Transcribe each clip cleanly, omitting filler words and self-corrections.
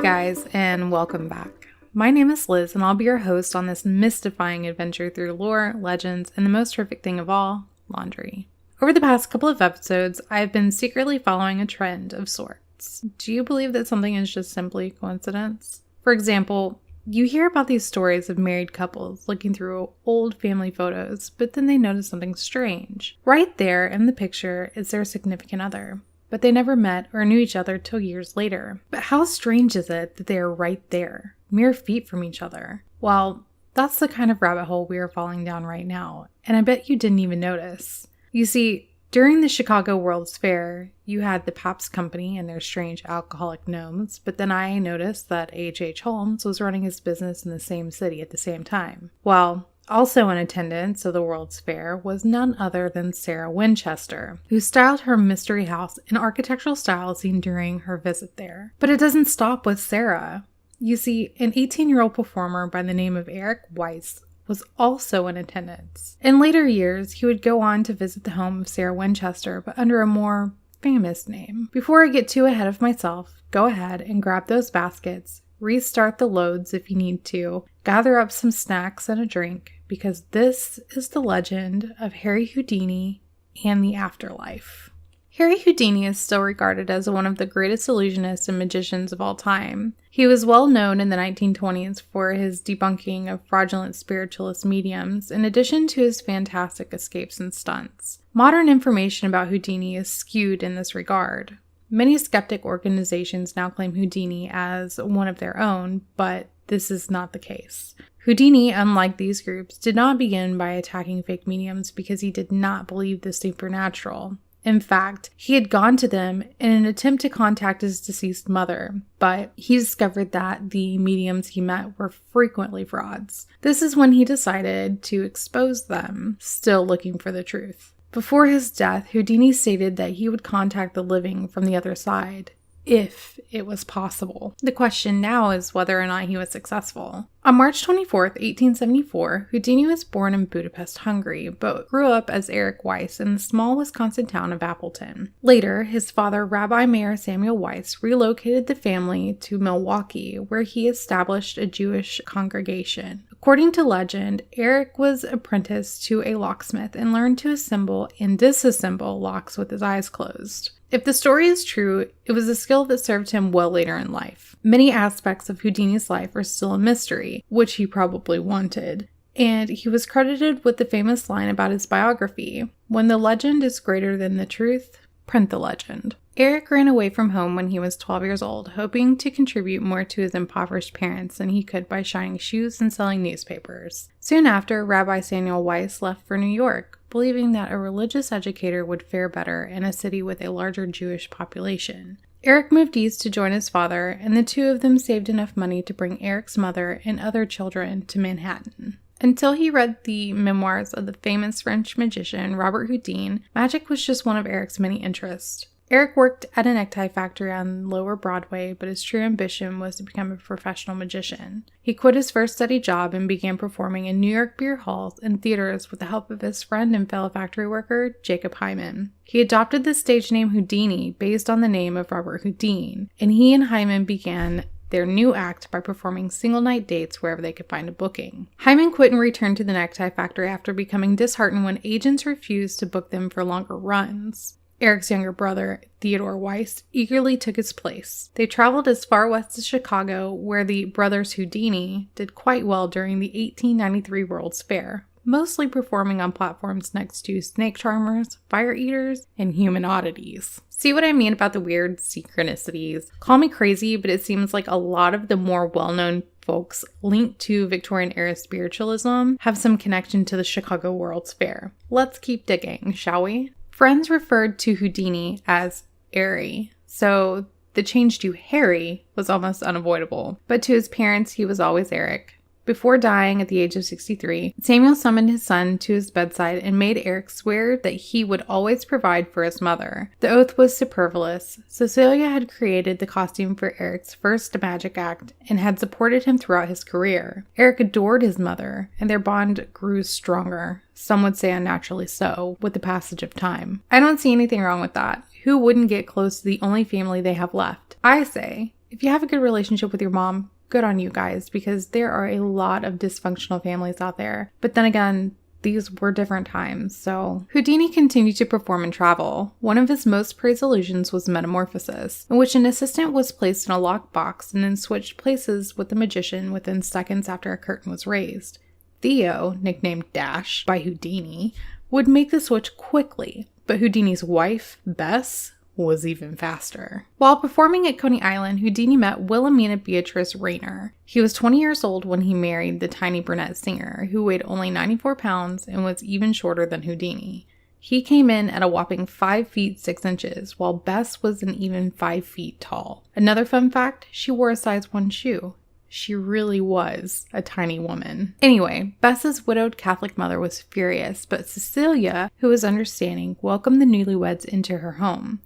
guys, and welcome back. My name is Liz, and I'll be your host on this mystifying adventure through lore, legends, and the most terrific thing of all, laundry. Over the past couple of episodes, I've been secretly following a trend of sorts. Do you believe that something is just simply coincidence? For example, you hear about these stories of married couples looking through old family photos, but then they notice something strange. Right there in the picture is their significant other, but they never met or knew each other till years later. But how strange is it that they are right there, mere feet from each other? Well, that's the kind of rabbit hole we are falling down right now, and I bet you didn't even notice. You see, during the Chicago World's Fair, you had the Pabst Company and their strange alcoholic gnomes, but then I noticed that H.H. Holmes was running his business in the same city at the same time. Well, also in attendance of the World's Fair was none other than Sarah Winchester, who styled her mystery house in architectural style seen during her visit there. But it doesn't stop with Sarah. You see, an 18-year-old performer by the name of Eric Weiss was also in attendance. In later years, he would go on to visit the home of Sarah Winchester, but under a more famous name. Before I get too ahead of myself, go ahead and grab those baskets, restart the loads if you need to, gather up some snacks and a drink, because this is the legend of Harry Houdini and the afterlife. Harry Houdini is still regarded as one of the greatest illusionists and magicians of all time. He was well known in the 1920s for his debunking of fraudulent spiritualist mediums, in addition to his fantastic escapes and stunts. Modern information about Houdini is skewed in this regard. Many skeptic organizations now claim Houdini as one of their own, but this is not the case. Houdini, unlike these groups, did not begin by attacking fake mediums because he did not believe the supernatural. In fact, he had gone to them in an attempt to contact his deceased mother, but he discovered that the mediums he met were frequently frauds. This is when he decided to expose them, still looking for the truth. Before his death, Houdini stated that he would contact the living from the other side, if it was possible. The question now is whether or not he was successful. On March 24th, 1874, Houdini was born in Budapest, Hungary, but grew up as Eric Weiss in the small Wisconsin town of Appleton. Later, his father, Rabbi Mayer Samuel Weiss, relocated the family to Milwaukee, where he established a Jewish congregation. According to legend, Eric was apprenticed to a locksmith and learned to assemble and disassemble locks with his eyes closed. If the story is true, it was a skill that served him well later in life. Many aspects of Houdini's life are still a mystery, which he probably wanted. And he was credited with the famous line about his biography, "When the legend is greater than the truth, print the legend." Eric ran away from home when he was 12 years old, hoping to contribute more to his impoverished parents than he could by shining shoes and selling newspapers. Soon after, Rabbi Samuel Weiss left for New York, believing that a religious educator would fare better in a city with a larger Jewish population. Eric moved east to join his father, and the two of them saved enough money to bring Eric's mother and other children to Manhattan. Until he read the memoirs of the famous French magician Robert Houdin, magic was just one of Eric's many interests. Eric worked at a necktie factory on Lower Broadway, but his true ambition was to become a professional magician. He quit his first steady job and began performing in New York beer halls and theaters with the help of his friend and fellow factory worker, Jacob Hyman. He adopted the stage name Houdini based on the name of Robert Houdin, and he and Hyman began their new act by performing single-night dates wherever they could find a booking. Hyman quit and returned to the necktie factory after becoming disheartened when agents refused to book them for longer runs. Eric's younger brother, Theodore Weiss, eagerly took his place. They traveled as far west as Chicago, where the brothers Houdini did quite well during the 1893 World's Fair, mostly performing on platforms next to snake charmers, fire eaters, and human oddities. See what I mean about the weird synchronicities? Call me crazy, but it seems like a lot of the more well-known folks linked to Victorian-era spiritualism have some connection to the Chicago World's Fair. Let's keep digging, shall we? Friends referred to Houdini as Harry, so the change to Harry was almost unavoidable. But to his parents, he was always Eric. Before dying at the age of 63, Samuel summoned his son to his bedside and made Eric swear that he would always provide for his mother. The oath was superfluous. Cecilia had created the costume for Eric's first magic act and had supported him throughout his career. Eric adored his mother, and their bond grew stronger. Some would say unnaturally so, with the passage of time. I don't see anything wrong with that. Who wouldn't get close to the only family they have left? I say, if you have a good relationship with your mom, good on you guys, because there are a lot of dysfunctional families out there. But then again, these were different times, so. Houdini continued to perform and travel. One of his most praised illusions was metamorphosis, in which an assistant was placed in a locked box and then switched places with the magician within seconds after a curtain was raised. Theo, nicknamed Dash by Houdini, would make the switch quickly, but Houdini's wife, Bess, was even faster. While performing at Coney Island, Houdini met Wilhelmina Beatrice Rayner. He was 20 years old when he married the tiny brunette singer, who weighed only 94 pounds and was even shorter than Houdini. He came in at a whopping 5 feet 6 inches, while Bess was an even 5 feet tall. Another fun fact, she wore a size 1 shoe. She really was a tiny woman. Anyway, Bess's widowed Catholic mother was furious, but Cecilia, who was understanding, welcomed the newlyweds into her home.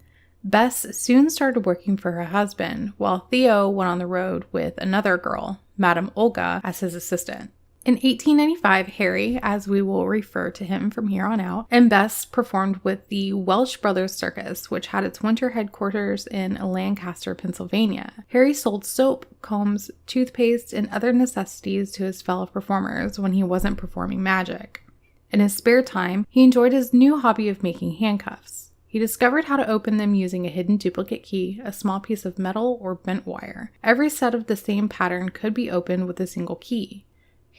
Bess soon started working for her husband, while Theo went on the road with another girl, Madame Olga, as his assistant. In 1895, Harry, as we will refer to him from here on out, and Bess performed with the Welsh Brothers Circus, which had its winter headquarters in Lancaster, Pennsylvania. Harry sold soap, combs, toothpaste, and other necessities to his fellow performers when he wasn't performing magic. In his spare time, he enjoyed his new hobby of making handcuffs. He discovered how to open them using a hidden duplicate key, a small piece of metal, or bent wire. Every set of the same pattern could be opened with a single key.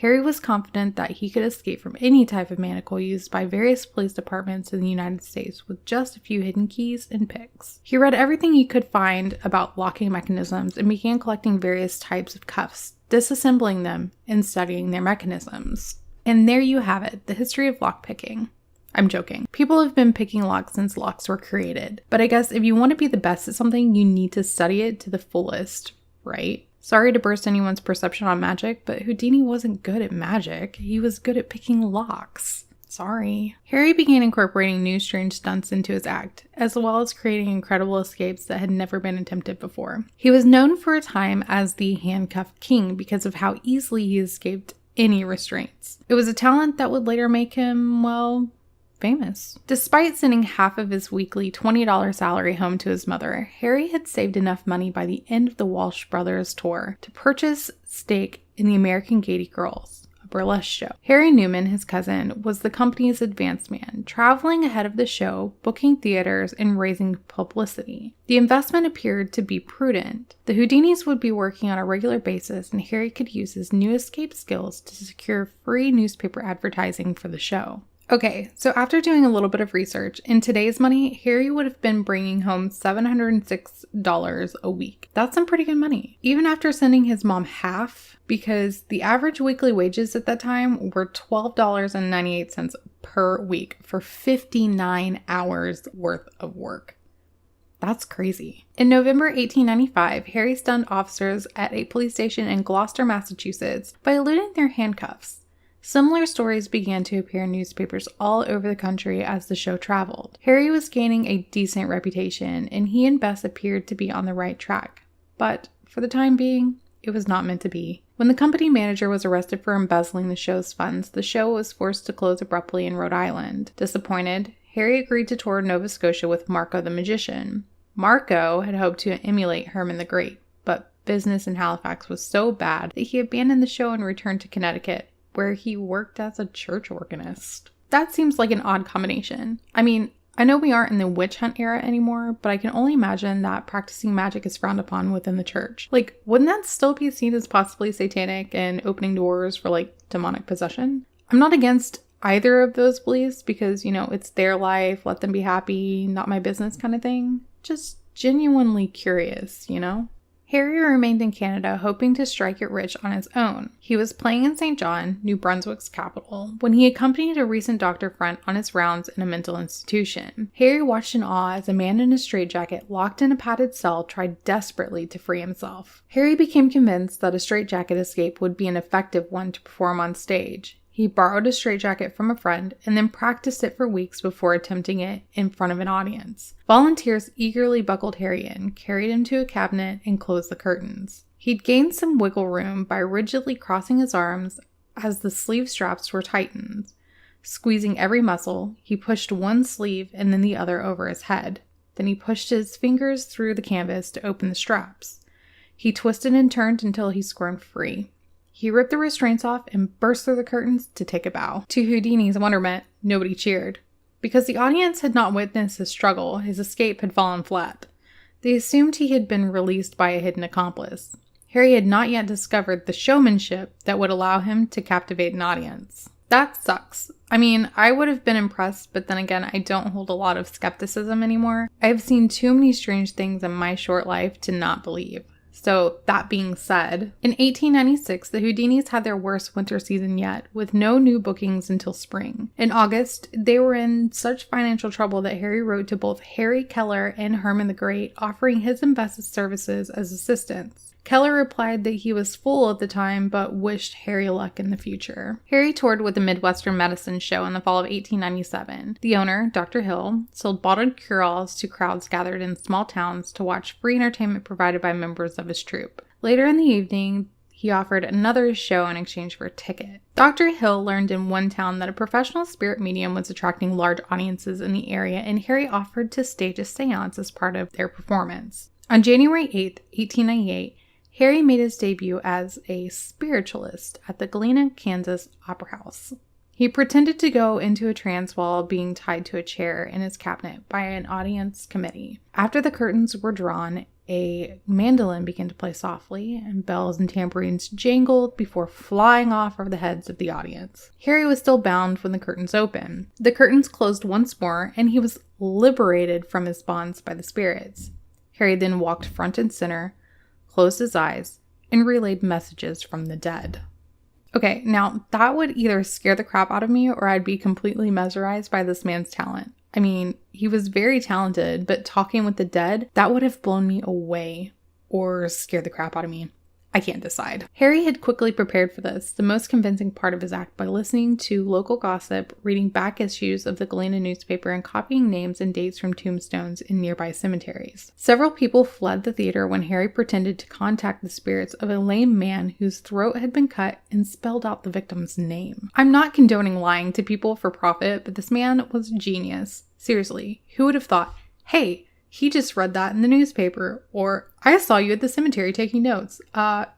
Harry was confident that he could escape from any type of manacle used by various police departments in the United States with just a few hidden keys and picks. He read everything he could find about locking mechanisms and began collecting various types of cuffs, disassembling them, and studying their mechanisms. And there you have it, the history of lockpicking. I'm joking. People have been picking locks since locks were created. But I guess if you want to be the best at something, you need to study it to the fullest, right? Sorry to burst anyone's perception on magic, but Houdini wasn't good at magic. He was good at picking locks. Sorry. Harry began incorporating new strange stunts into his act, as well as creating incredible escapes that had never been attempted before. He was known for a time as the Handcuffed King because of how easily he escaped any restraints. It was a talent that would later make him, well, famous. Despite sending half of his weekly $20 salary home to his mother, Harry had saved enough money by the end of the Walsh Brothers tour to purchase stake in the American Gaiety Girls, a burlesque show. Harry Newman, his cousin, was the company's advance man, traveling ahead of the show, booking theaters, and raising publicity. The investment appeared to be prudent. The Houdinis would be working on a regular basis, and Harry could use his new escape skills to secure free newspaper advertising for the show. Okay, so after doing a little bit of research, in today's money, Harry would have been bringing home $706 a week. That's some pretty good money. Even after sending his mom half, because the average weekly wages at that time were $12.98 per week for 59 hours worth of work. That's crazy. In November 1895, Harry stunned officers at a police station in Gloucester, Massachusetts by eluding their handcuffs. Similar stories began to appear in newspapers all over the country as the show traveled. Harry was gaining a decent reputation, and he and Bess appeared to be on the right track. But, for the time being, it was not meant to be. When the company manager was arrested for embezzling the show's funds, the show was forced to close abruptly in Rhode Island. Disappointed, Harry agreed to tour Nova Scotia with Marco the Magician. Marco had hoped to emulate Herman the Great, but business in Halifax was so bad that he abandoned the show and returned to Connecticut, where he worked as a church organist. That seems like an odd combination. I mean, I know we aren't in the witch hunt era anymore, but I can only imagine that practicing magic is frowned upon within the church. Like, wouldn't that still be seen as possibly satanic and opening doors for, like, demonic possession? I'm not against either of those beliefs because, you know, it's their life, let them be happy, not my business kind of thing. Just genuinely curious, you know? Harry remained in Canada, hoping to strike it rich on his own. He was playing in St. John, New Brunswick's capital, when he accompanied a recent doctor friend on his rounds in a mental institution. Harry watched in awe as a man in a straitjacket, locked in a padded cell, tried desperately to free himself. Harry became convinced that a straitjacket escape would be an effective one to perform on stage. He borrowed a straitjacket from a friend and then practiced it for weeks before attempting it in front of an audience. Volunteers eagerly buckled Harry in, carried him to a cabinet, and closed the curtains. He'd gained some wiggle room by rigidly crossing his arms as the sleeve straps were tightened. Squeezing every muscle, he pushed one sleeve and then the other over his head. Then he pushed his fingers through the canvas to open the straps. He twisted and turned until he squirmed free. He ripped the restraints off and burst through the curtains to take a bow. To Houdini's wonderment, nobody cheered. Because the audience had not witnessed his struggle, his escape had fallen flat. They assumed he had been released by a hidden accomplice. Harry had not yet discovered the showmanship that would allow him to captivate an audience. That sucks. I mean, I would have been impressed, but then again, I don't hold a lot of skepticism anymore. I've seen too many strange things in my short life to not believe. So, that being said, in 1896, the Houdinis had their worst winter season yet, with no new bookings until spring. In August, they were in such financial trouble that Harry wrote to both Harry Keller and Herman the Great, offering his and Bess's services as assistants. Keller replied that he was full at the time, but wished Harry luck in the future. Harry toured with the Midwestern Medicine Show in the fall of 1897. The owner, Dr. Hill, sold bottled cure-alls to crowds gathered in small towns to watch free entertainment provided by members of his troupe. Later in the evening, he offered another show in exchange for a ticket. Dr. Hill learned in one town that a professional spirit medium was attracting large audiences in the area, and Harry offered to stage a seance as part of their performance. On January 8, 1898, Harry made his debut as a spiritualist at the Galena, Kansas Opera House. He pretended to go into a trance while being tied to a chair in his cabinet by an audience committee. After the curtains were drawn, a mandolin began to play softly, and bells and tambourines jangled before flying off over the heads of the audience. Harry was still bound when the curtains opened. The curtains closed once more, and he was liberated from his bonds by the spirits. Harry then walked front and center, closed his eyes, and relayed messages from the dead. Okay, now that would either scare the crap out of me or I'd be completely mesmerized by this man's talent. I mean, he was very talented, but talking with the dead, that would have blown me away or scared the crap out of me. I can't decide. Harry had quickly prepared for this, the most convincing part of his act, by listening to local gossip, reading back issues of the Galena newspaper, and copying names and dates from tombstones in nearby cemeteries. Several people fled the theater when Harry pretended to contact the spirits of a lame man whose throat had been cut and spelled out the victim's name. I'm not condoning lying to people for profit, but this man was genius. Seriously, who would have thought, hey, he just read that in the newspaper, or I saw you at the cemetery taking notes.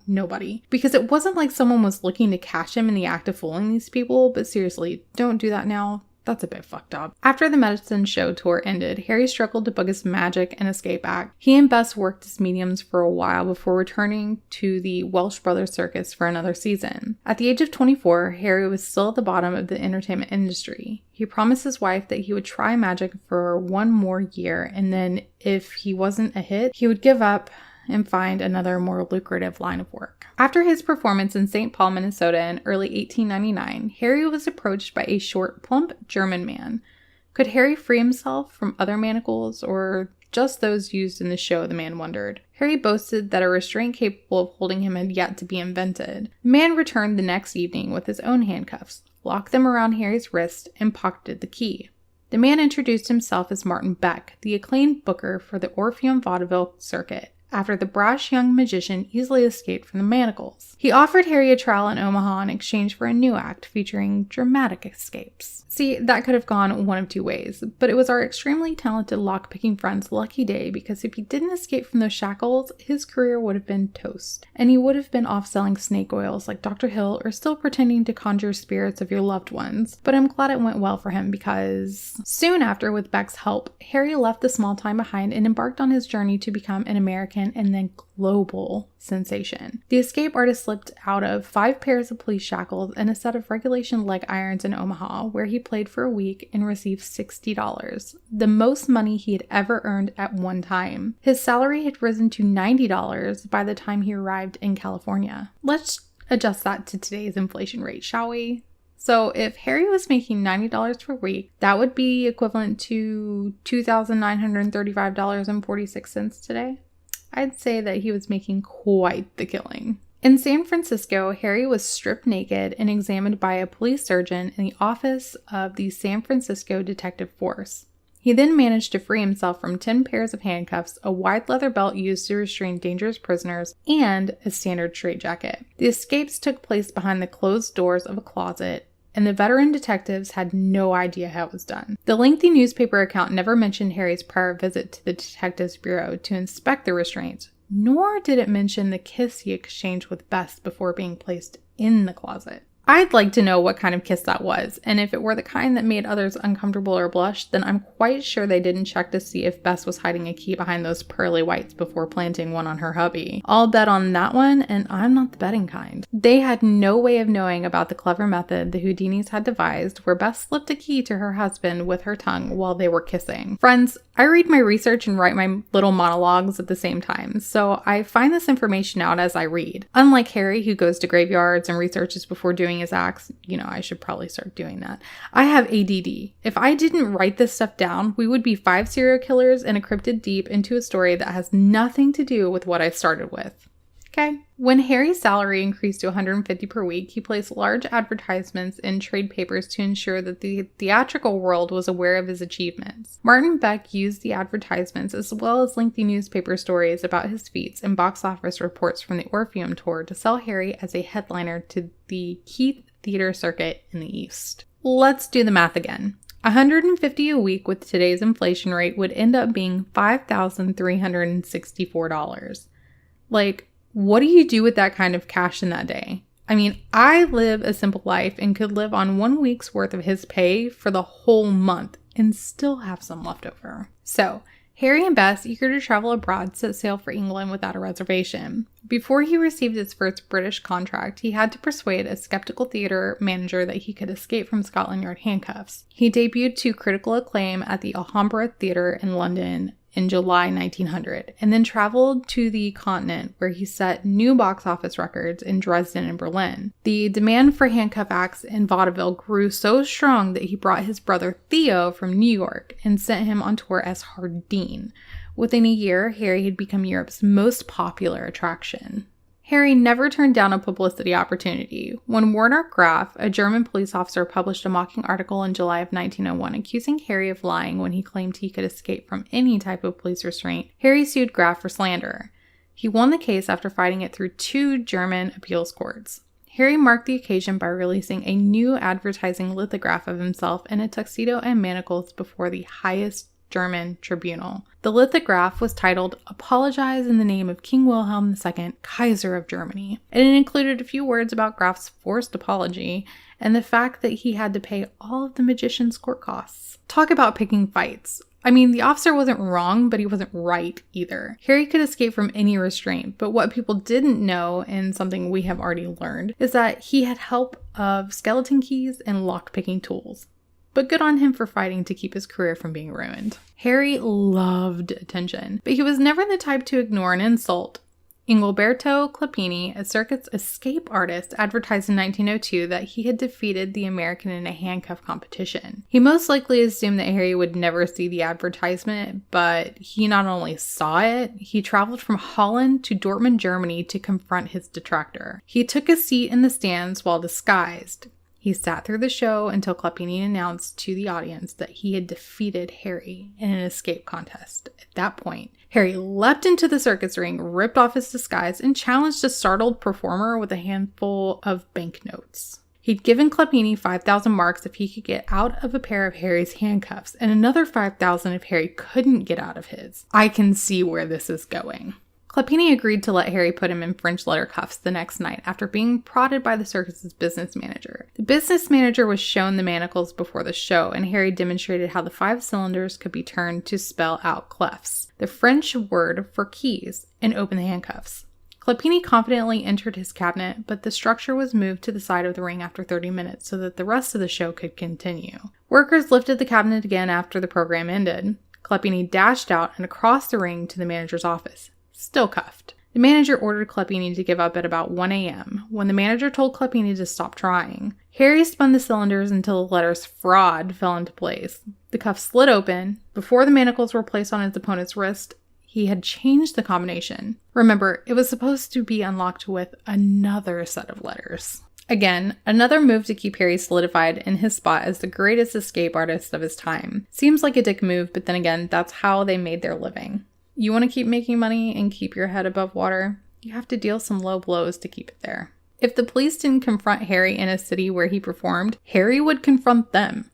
Nobody. Because it wasn't like someone was looking to catch him in the act of fooling these people, but seriously, don't do that now. That's a bit fucked up. After the medicine show tour ended, Harry struggled to book his magic and escape act. He and Bess worked as mediums for a while before returning to the Welsh Brothers Circus for another season. At the age of 24, Harry was still at the bottom of the entertainment industry. He promised his wife that he would try magic for one more year, and then if he wasn't a hit, he would give up and find another more lucrative line of work. After his performance in St. Paul, Minnesota in early 1899, Harry was approached by a short, plump German man. Could Harry free himself from other manacles, or just those used in the show, the man wondered. Harry boasted that a restraint capable of holding him had yet to be invented. The man returned the next evening with his own handcuffs, locked them around Harry's wrist, and pocketed the key. The man introduced himself as Martin Beck, the acclaimed booker for the Orpheum vaudeville circuit, after the brash young magician easily escaped from the manacles. He offered Harry a trial in Omaha in exchange for a new act featuring dramatic escapes. See, that could have gone one of two ways, but it was our extremely talented lock-picking friend's lucky day, because if he didn't escape from those shackles, his career would have been toast, and he would have been off selling snake oils like Dr. Hill, or still pretending to conjure spirits of your loved ones. But I'm glad it went well for him, because soon after, with Beck's help, Harry left the small town behind and embarked on his journey to become an American and then global sensation. The escape artist slipped out of 5 pairs of police shackles and a set of regulation leg irons in Omaha, where he played for a week and received $60, the most money he had ever earned at one time. His salary had risen to $90 by the time he arrived in California. Let's adjust that to today's inflation rate, shall we? So if Harry was making $90 per week, that would be equivalent to $2,935.46 today. I'd say that he was making quite the killing. In San Francisco, Harry was stripped naked and examined by a police surgeon in the office of the San Francisco Detective Force. He then managed to free himself from 10 pairs of handcuffs, a wide leather belt used to restrain dangerous prisoners, and a standard straitjacket. The escapes took place behind the closed doors of a closet, and the veteran detectives had no idea how it was done. The lengthy newspaper account never mentioned Harry's prior visit to the detectives bureau to inspect the restraints, nor did it mention the kiss he exchanged with Bess before being placed in the closet. I'd like to know what kind of kiss that was, and if it were the kind that made others uncomfortable or blush, then I'm quite sure they didn't check to see if Bess was hiding a key behind those pearly whites before planting one on her hubby. I'll bet on that one, and I'm not the betting kind. They had no way of knowing about the clever method the Houdinis had devised where Bess slipped a key to her husband with her tongue while they were kissing. Friends, I read my research and write my little monologues at the same time, so I find this information out as I read. Unlike Harry, who goes to graveyards and researches before doing his acts, I should probably start doing that. I have ADD. If I didn't write this stuff down, we would be 5 serial killers and encrypted deep into a story that has nothing to do with what I started with. Okay. When Harry's salary increased to $150 per week, he placed large advertisements in trade papers to ensure that the theatrical world was aware of his achievements. Martin Beck used the advertisements as well as lengthy newspaper stories about his feats and box office reports from the Orpheum tour to sell Harry as a headliner to the Keith Theater circuit in the East. Let's do the math again. $150 a week with today's inflation rate would end up being $5,364. What do you do with that kind of cash in that day? I mean, I live a simple life and could live on 1 week's worth of his pay for the whole month and still have some left over. So, Harry and Bess, eager to travel abroad, set sail for England without a reservation. Before he received his first British contract, he had to persuade a skeptical theater manager that he could escape from Scotland Yard handcuffs. He debuted to critical acclaim at the Alhambra Theatre in London in July 1900, and then traveled to the continent where he set new box office records in Dresden and Berlin. The demand for handcuff acts in vaudeville grew so strong that he brought his brother Theo from New York and sent him on tour as Houdini. Within a year, Harry had become Europe's most popular attraction. Harry never turned down a publicity opportunity. When Werner Graf, a German police officer, published a mocking article in July of 1901 accusing Harry of lying when he claimed he could escape from any type of police restraint, Harry sued Graf for slander. He won the case after fighting it through 2 German appeals courts. Harry marked the occasion by releasing a new advertising lithograph of himself in a tuxedo and manacles before the highest German tribunal. The lithograph was titled "Apologize in the Name of King Wilhelm II, Kaiser of Germany," and it included a few words about Graf's forced apology and the fact that he had to pay all of the magician's court costs. Talk about picking fights. I mean, the officer wasn't wrong, but he wasn't right either. Harry could escape from any restraint, but what people didn't know, and something we have already learned, is that he had help of skeleton keys and lock-picking tools. But good on him for fighting to keep his career from being ruined. Harry loved attention, but he was never the type to ignore an insult. Ingilberto Clapini, a circus escape artist, advertised in 1902 that he had defeated the American in a handcuff competition. He most likely assumed that Harry would never see the advertisement, but he not only saw it, he traveled from Holland to Dortmund, Germany to confront his detractor. He took a seat in the stands while disguised. He sat through the show until Clapini announced to the audience that he had defeated Harry in an escape contest. At that point, Harry leapt into the circus ring, ripped off his disguise, and challenged a startled performer with a handful of banknotes. He'd given Clapini 5,000 marks if he could get out of a pair of Harry's handcuffs, and another 5,000 if Harry couldn't get out of his. I can see where this is going. Clapini agreed to let Harry put him in French leather cuffs the next night after being prodded by the circus's business manager. The business manager was shown the manacles before the show, and Harry demonstrated how the 5 cylinders could be turned to spell out clefs, the French word for keys, and open the handcuffs. Clapini confidently entered his cabinet, but the structure was moved to the side of the ring after 30 minutes so that the rest of the show could continue. Workers lifted the cabinet again after the program ended. Clapini dashed out and across the ring to the manager's office, still cuffed. The manager ordered Clapini to give up at about 1 a.m. when the manager told Clapini to stop trying. Harry spun the cylinders until the letters fraud fell into place. The cuffs slid open. Before the manacles were placed on his opponent's wrist, he had changed the combination. Remember, it was supposed to be unlocked with another set of letters. Again, another move to keep Harry solidified in his spot as the greatest escape artist of his time. Seems like a dick move, but then again, that's how they made their living. You want to keep making money and keep your head above water? You have to deal some low blows to keep it there. If the police didn't confront Harry in a city where he performed, Harry would confront them.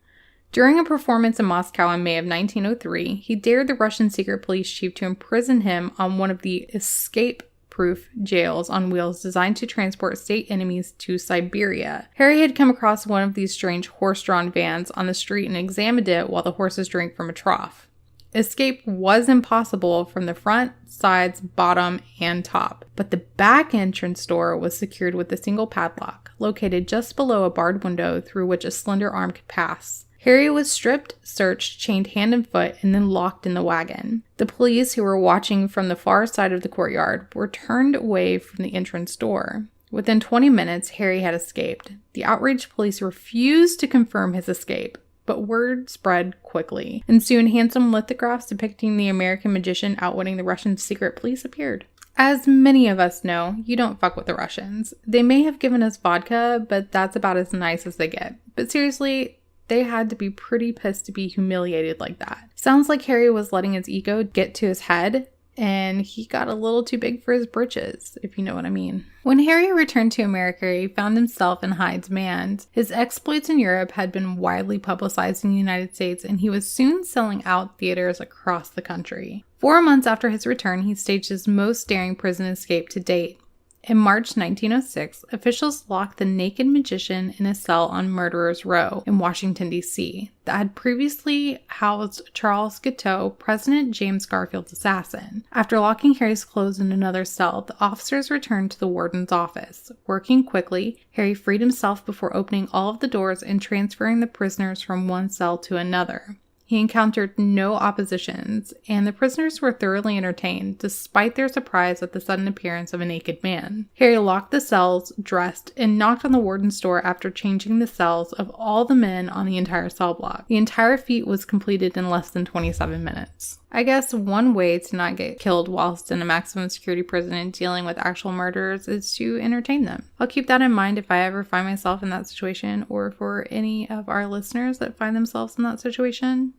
During a performance in Moscow in May of 1903, he dared the Russian secret police chief to imprison him on one of the escape-proof jails on wheels designed to transport state enemies to Siberia. Harry had come across one of these strange horse-drawn vans on the street and examined it while the horses drank from a trough. Escape was impossible from the front, sides, bottom, and top, but the back entrance door was secured with a single padlock, located just below a barred window through which a slender arm could pass. Harry was stripped, searched, chained hand and foot, and then locked in the wagon. The police, who were watching from the far side of the courtyard, were turned away from the entrance door. Within 20 minutes, Harry had escaped. The outraged police refused to confirm his escape, but word spread quickly, and soon handsome lithographs depicting the American magician outwitting the Russian secret police appeared. As many of us know, you don't fuck with the Russians. They may have given us vodka, but that's about as nice as they get. But seriously, they had to be pretty pissed to be humiliated like that. Sounds like Harry was letting his ego get to his head, and he got a little too big for his britches, if you know what I mean. When Harry returned to America, he found himself in high demand. His exploits in Europe had been widely publicized in the United States, and he was soon selling out theaters across the country. 4 months after his return, he staged his most daring prison escape to date. In March 1906, officials locked the naked magician in a cell on Murderers Row in Washington, D.C. that had previously housed Charles Guiteau, President James Garfield's assassin. After locking Harry's clothes in another cell, the officers returned to the warden's office. Working quickly, Harry freed himself before opening all of the doors and transferring the prisoners from one cell to another. He encountered no oppositions, and the prisoners were thoroughly entertained, despite their surprise at the sudden appearance of a naked man. Harry locked the cells, dressed, and knocked on the warden's door after changing the cells of all the men on the entire cell block. The entire feat was completed in less than 27 minutes. I guess one way to not get killed whilst in a maximum security prison and dealing with actual murderers is to entertain them. I'll keep that in mind if I ever find myself in that situation, or for any of our listeners that find themselves in that situation.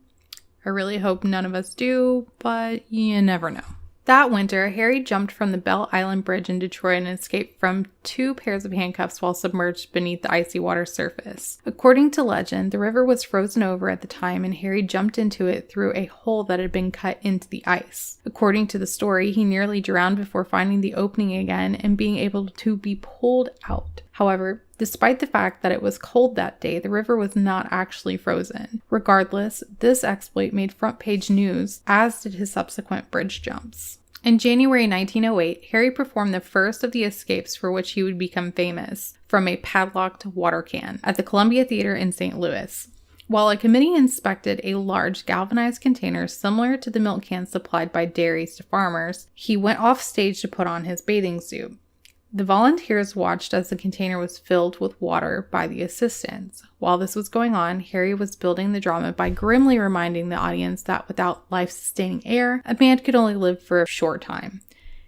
I really hope none of us do, but you never know. That winter, Harry jumped from the Belle Island Bridge in Detroit and escaped from 2 pairs of handcuffs while submerged beneath the icy water surface. According to legend, the river was frozen over at the time and Harry jumped into it through a hole that had been cut into the ice. According to the story, he nearly drowned before finding the opening again and being able to be pulled out. However, despite the fact that it was cold that day, the river was not actually frozen. Regardless, this exploit made front-page news, as did his subsequent bridge jumps. In January 1908, Harry performed the first of the escapes for which he would become famous, from a padlocked water can, at the Columbia Theater in St. Louis. While a committee inspected a large galvanized container similar to the milk cans supplied by dairies to farmers, he went off stage to put on his bathing suit. The volunteers watched as the container was filled with water by the assistants. While this was going on, Harry was building the drama by grimly reminding the audience that without life-sustaining air, a man could only live for a short time.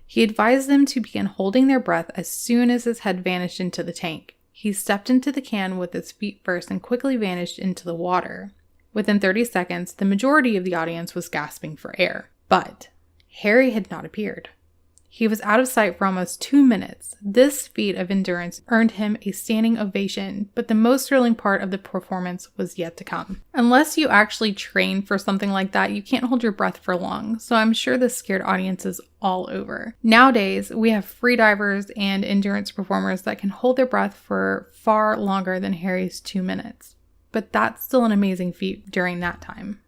He advised them to begin holding their breath as soon as his head vanished into the tank. He stepped into the can with his feet first and quickly vanished into the water. Within 30 seconds, the majority of the audience was gasping for air. But Harry had not appeared. He was out of sight for almost 2 minutes. This feat of endurance earned him a standing ovation, but the most thrilling part of the performance was yet to come. Unless you actually train for something like that, you can't hold your breath for long, so I'm sure the scared audience is all over. Nowadays, we have freedivers and endurance performers that can hold their breath for far longer than Harry's 2 minutes. But that's still an amazing feat during that time.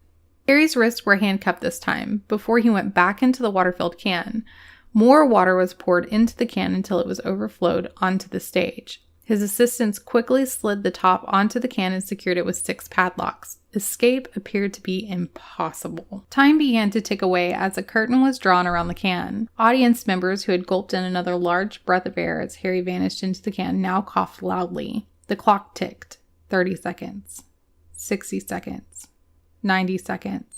Harry's wrists were handcuffed this time, before he went back into the water-filled can. More water was poured into the can until it was overflowed onto the stage. His assistants quickly slid the top onto the can and secured it with 6 padlocks. Escape appeared to be impossible. Time began to tick away as a curtain was drawn around the can. Audience members who had gulped in another large breath of air as Harry vanished into the can now coughed loudly. The clock ticked. 30 seconds. 60 seconds. 90 seconds.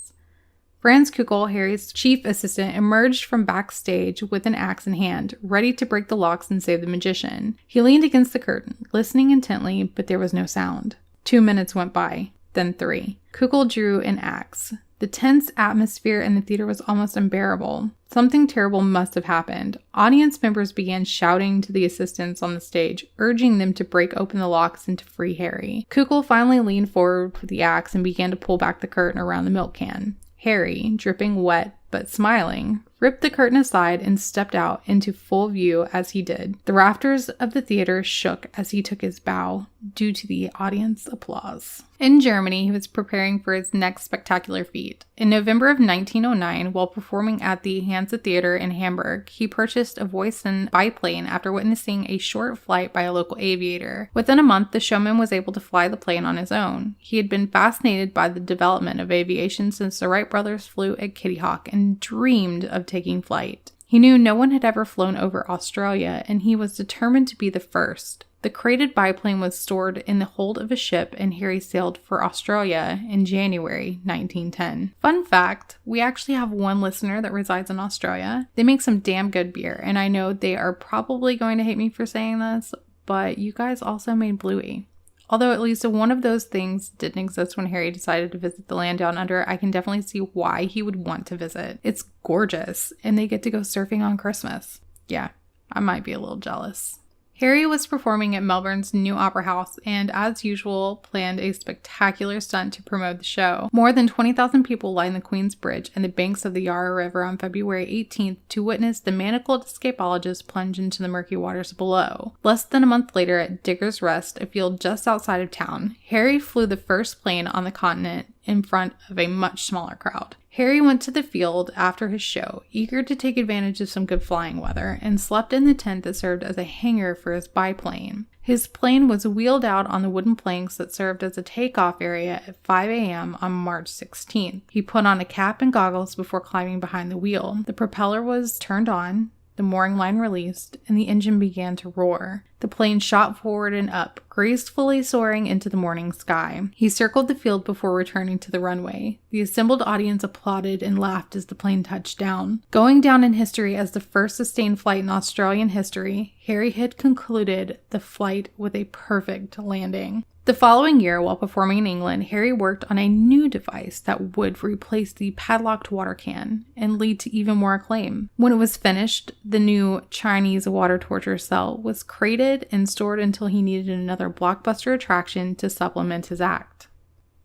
Franz Kugel, Harry's chief assistant, emerged from backstage with an axe in hand, ready to break the locks and save the magician. He leaned against the curtain, listening intently, but there was no sound. 2 minutes went by, then 3. Kugel drew an axe. The tense atmosphere in the theater was almost unbearable. Something terrible must have happened. Audience members began shouting to the assistants on the stage, urging them to break open the locks and to free Harry. Kugel finally leaned forward with the axe and began to pull back the curtain around the milk can. Harry, dripping wet but smiling, ripped the curtain aside and stepped out into full view as he did. The rafters of the theater shook as he took his bow, due to the audience applause. In Germany, he was preparing for his next spectacular feat. In November of 1909, while performing at the Hansa Theater in Hamburg, he purchased a Voisin biplane after witnessing a short flight by a local aviator. Within a month, the showman was able to fly the plane on his own. He had been fascinated by the development of aviation since the Wright brothers flew at Kitty Hawk and dreamed of taking flight. He knew no one had ever flown over Australia, and he was determined to be the first. The crated biplane was stored in the hold of a ship, and Harry sailed for Australia in January 1910. Fun fact, we actually have one listener that resides in Australia. They make some damn good beer, and I know they are probably going to hate me for saying this, but you guys also made Bluey. Although at least one of those things didn't exist when Harry decided to visit the land down under, I can definitely see why he would want to visit. It's gorgeous, and they get to go surfing on Christmas. Yeah, I might be a little jealous. Harry was performing at Melbourne's new opera house and, as usual, planned a spectacular stunt to promote the show. More than 20,000 people lined the Queen's Bridge and the banks of the Yarra River on February 18th to witness the manacled escapologist plunge into the murky waters below. Less than a month later, at Digger's Rest, a field just outside of town, Harry flew the first plane on the continent in front of a much smaller crowd. Harry went to the field after his show, eager to take advantage of some good flying weather, and slept in the tent that served as a hangar for his biplane. His plane was wheeled out on the wooden planks that served as a takeoff area at 5 a.m. on March 16th. He put on a cap and goggles before climbing behind the wheel. The propeller was turned on, the mooring line released, and the engine began to roar. The plane shot forward and up, gracefully soaring into the morning sky. He circled the field before returning to the runway. The assembled audience applauded and laughed as the plane touched down. Going down in history as the first sustained flight in Australian history, Harry had concluded the flight with a perfect landing. The following year, while performing in England, Harry worked on a new device that would replace the padlocked water can and lead to even more acclaim. When it was finished, the new Chinese water torture cell was crated and stored until he needed another blockbuster attraction to supplement his act.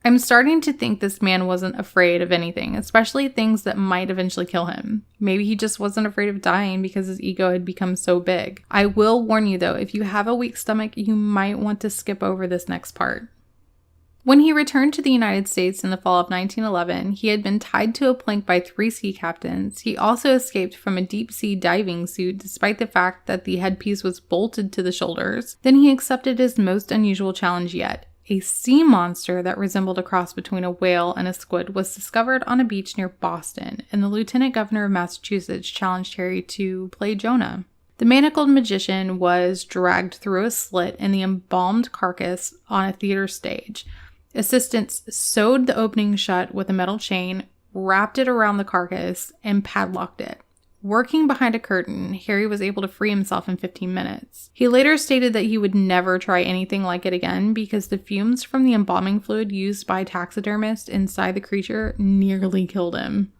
I'm starting to think this man wasn't afraid of anything, especially things that might eventually kill him. Maybe he just wasn't afraid of dying because his ego had become so big. I will warn you though, if you have a weak stomach, you might want to skip over this next part. When he returned to the United States in the fall of 1911, he had been tied to a plank by 3 sea captains. He also escaped from a deep-sea diving suit despite the fact that the headpiece was bolted to the shoulders. Then he accepted his most unusual challenge yet. A sea monster that resembled a cross between a whale and a squid was discovered on a beach near Boston, and the Lieutenant Governor of Massachusetts challenged Harry to play Jonah. The manacled magician was dragged through a slit in the embalmed carcass on a theater stage. Assistants sewed the opening shut with a metal chain, wrapped it around the carcass, and padlocked it. Working behind a curtain, Harry was able to free himself in 15 minutes. He later stated that he would never try anything like it again because the fumes from the embalming fluid used by taxidermists inside the creature nearly killed him.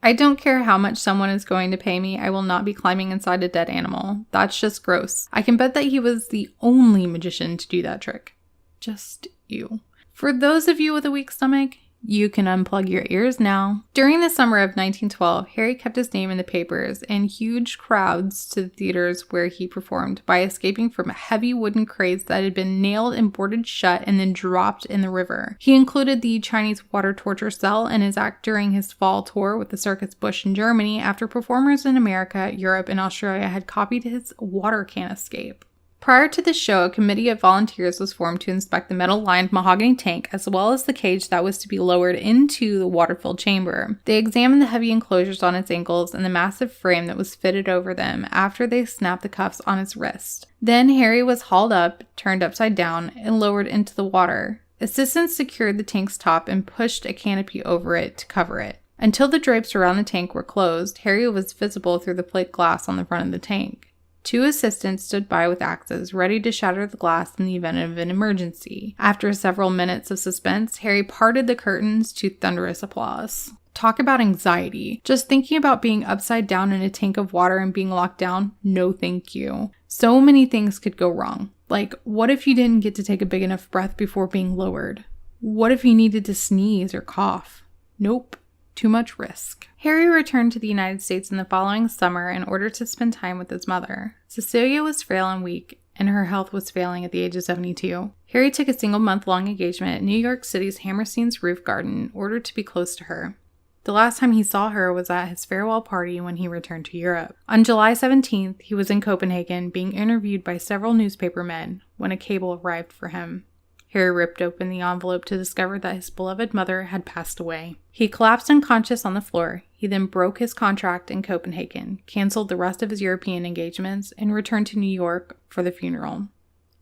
I don't care how much someone is going to pay me, I will not be climbing inside a dead animal. That's just gross. I can bet that he was the only magician to do that trick. Just you. For those of you with a weak stomach, you can unplug your ears now. During the summer of 1912, Harry kept his name in the papers and huge crowds to the theaters where he performed by escaping from heavy wooden crates that had been nailed and boarded shut and then dropped in the river. He included the Chinese water torture cell in his act during his fall tour with the Circus Busch in Germany after performers in America, Europe, and Australia had copied his water can escape. Prior to the show, a committee of volunteers was formed to inspect the metal-lined mahogany tank as well as the cage that was to be lowered into the water-filled chamber. They examined the heavy enclosures on its ankles and the massive frame that was fitted over them after they snapped the cuffs on its wrist. Then Harry was hauled up, turned upside down, and lowered into the water. Assistants secured the tank's top and pushed a canopy over it to cover it. Until the drapes around the tank were closed, Harry was visible through the plate glass on the front of the tank. 2 assistants stood by with axes, ready to shatter the glass in the event of an emergency. After several minutes of suspense, Harry parted the curtains to thunderous applause. Talk about anxiety. Just thinking about being upside down in a tank of water and being locked down? No thank you. So many things could go wrong. Like, what if you didn't get to take a big enough breath before being lowered? What if you needed to sneeze or cough? Nope. Too much risk. Harry returned to the United States in the following summer in order to spend time with his mother. Cecilia was frail and weak, and her health was failing at the age of 72. Harry took a single month-long engagement at New York City's Hammerstein's roof garden in order to be close to her. The last time he saw her was at his farewell party when he returned to Europe. On July 17th, he was in Copenhagen being interviewed by several newspaper men when a cable arrived for him. Harry ripped open the envelope to discover that his beloved mother had passed away. He collapsed unconscious on the floor. He then broke his contract in Copenhagen, canceled the rest of his European engagements, and returned to New York for the funeral.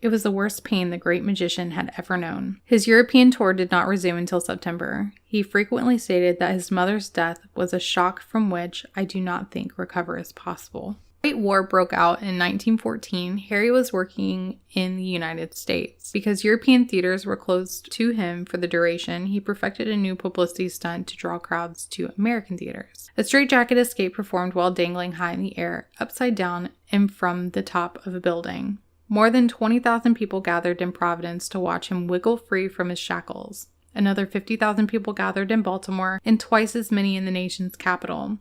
It was the worst pain the great magician had ever known. His European tour did not resume until September. He frequently stated that his mother's death was a shock from which I do not think recovery is possible. The Great War broke out in 1914. Harry was working in the United States. Because European theaters were closed to him for the duration, he perfected a new publicity stunt to draw crowds to American theaters. A straitjacket escape performed while dangling high in the air, upside down and from the top of a building. More than 20,000 people gathered in Providence to watch him wiggle free from his shackles. Another 50,000 people gathered in Baltimore, and twice as many in the nation's capital.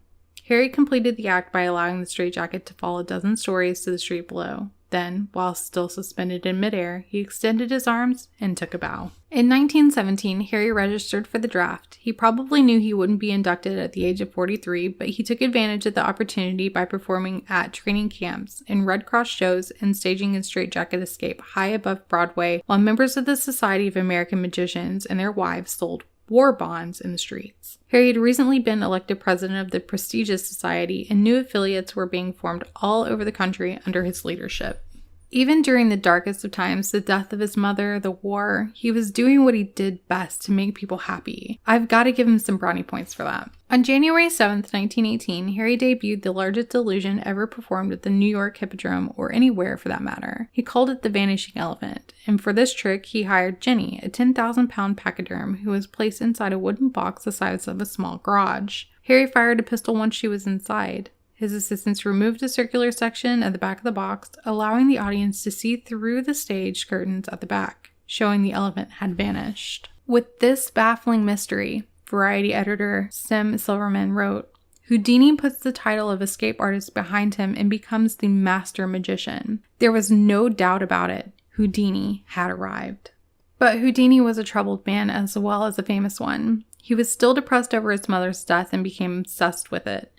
Harry completed the act by allowing the straitjacket to fall a dozen stories to the street below. Then, while still suspended in midair, he extended his arms and took a bow. In 1917, Harry registered for the draft. He probably knew he wouldn't be inducted at the age of 43, but he took advantage of the opportunity by performing at training camps, in Red Cross shows, and staging his straitjacket escape high above Broadway, while members of the Society of American Magicians and their wives sold war bonds in the streets. Harry had recently been elected president of the prestigious society, and new affiliates were being formed all over the country under his leadership. Even during the darkest of times, the death of his mother, the war, he was doing what he did best to make people happy. I've got to give him some brownie points for that. On January 7th, 1918, Harry debuted the largest illusion ever performed at the New York Hippodrome, or anywhere for that matter. He called it the Vanishing Elephant, and for this trick, he hired Jenny, a 10,000-pound pachyderm who was placed inside a wooden box the size of a small garage. Harry fired a pistol once she was inside. His assistants removed a circular section at the back of the box, allowing the audience to see through the stage curtains at the back, showing the elephant had vanished. With this baffling mystery, Variety editor Sim Silverman wrote, Houdini puts the title of escape artist behind him and becomes the master magician. There was no doubt about it. Houdini had arrived. But Houdini was a troubled man as well as a famous one. He was still depressed over his mother's death and became obsessed with it.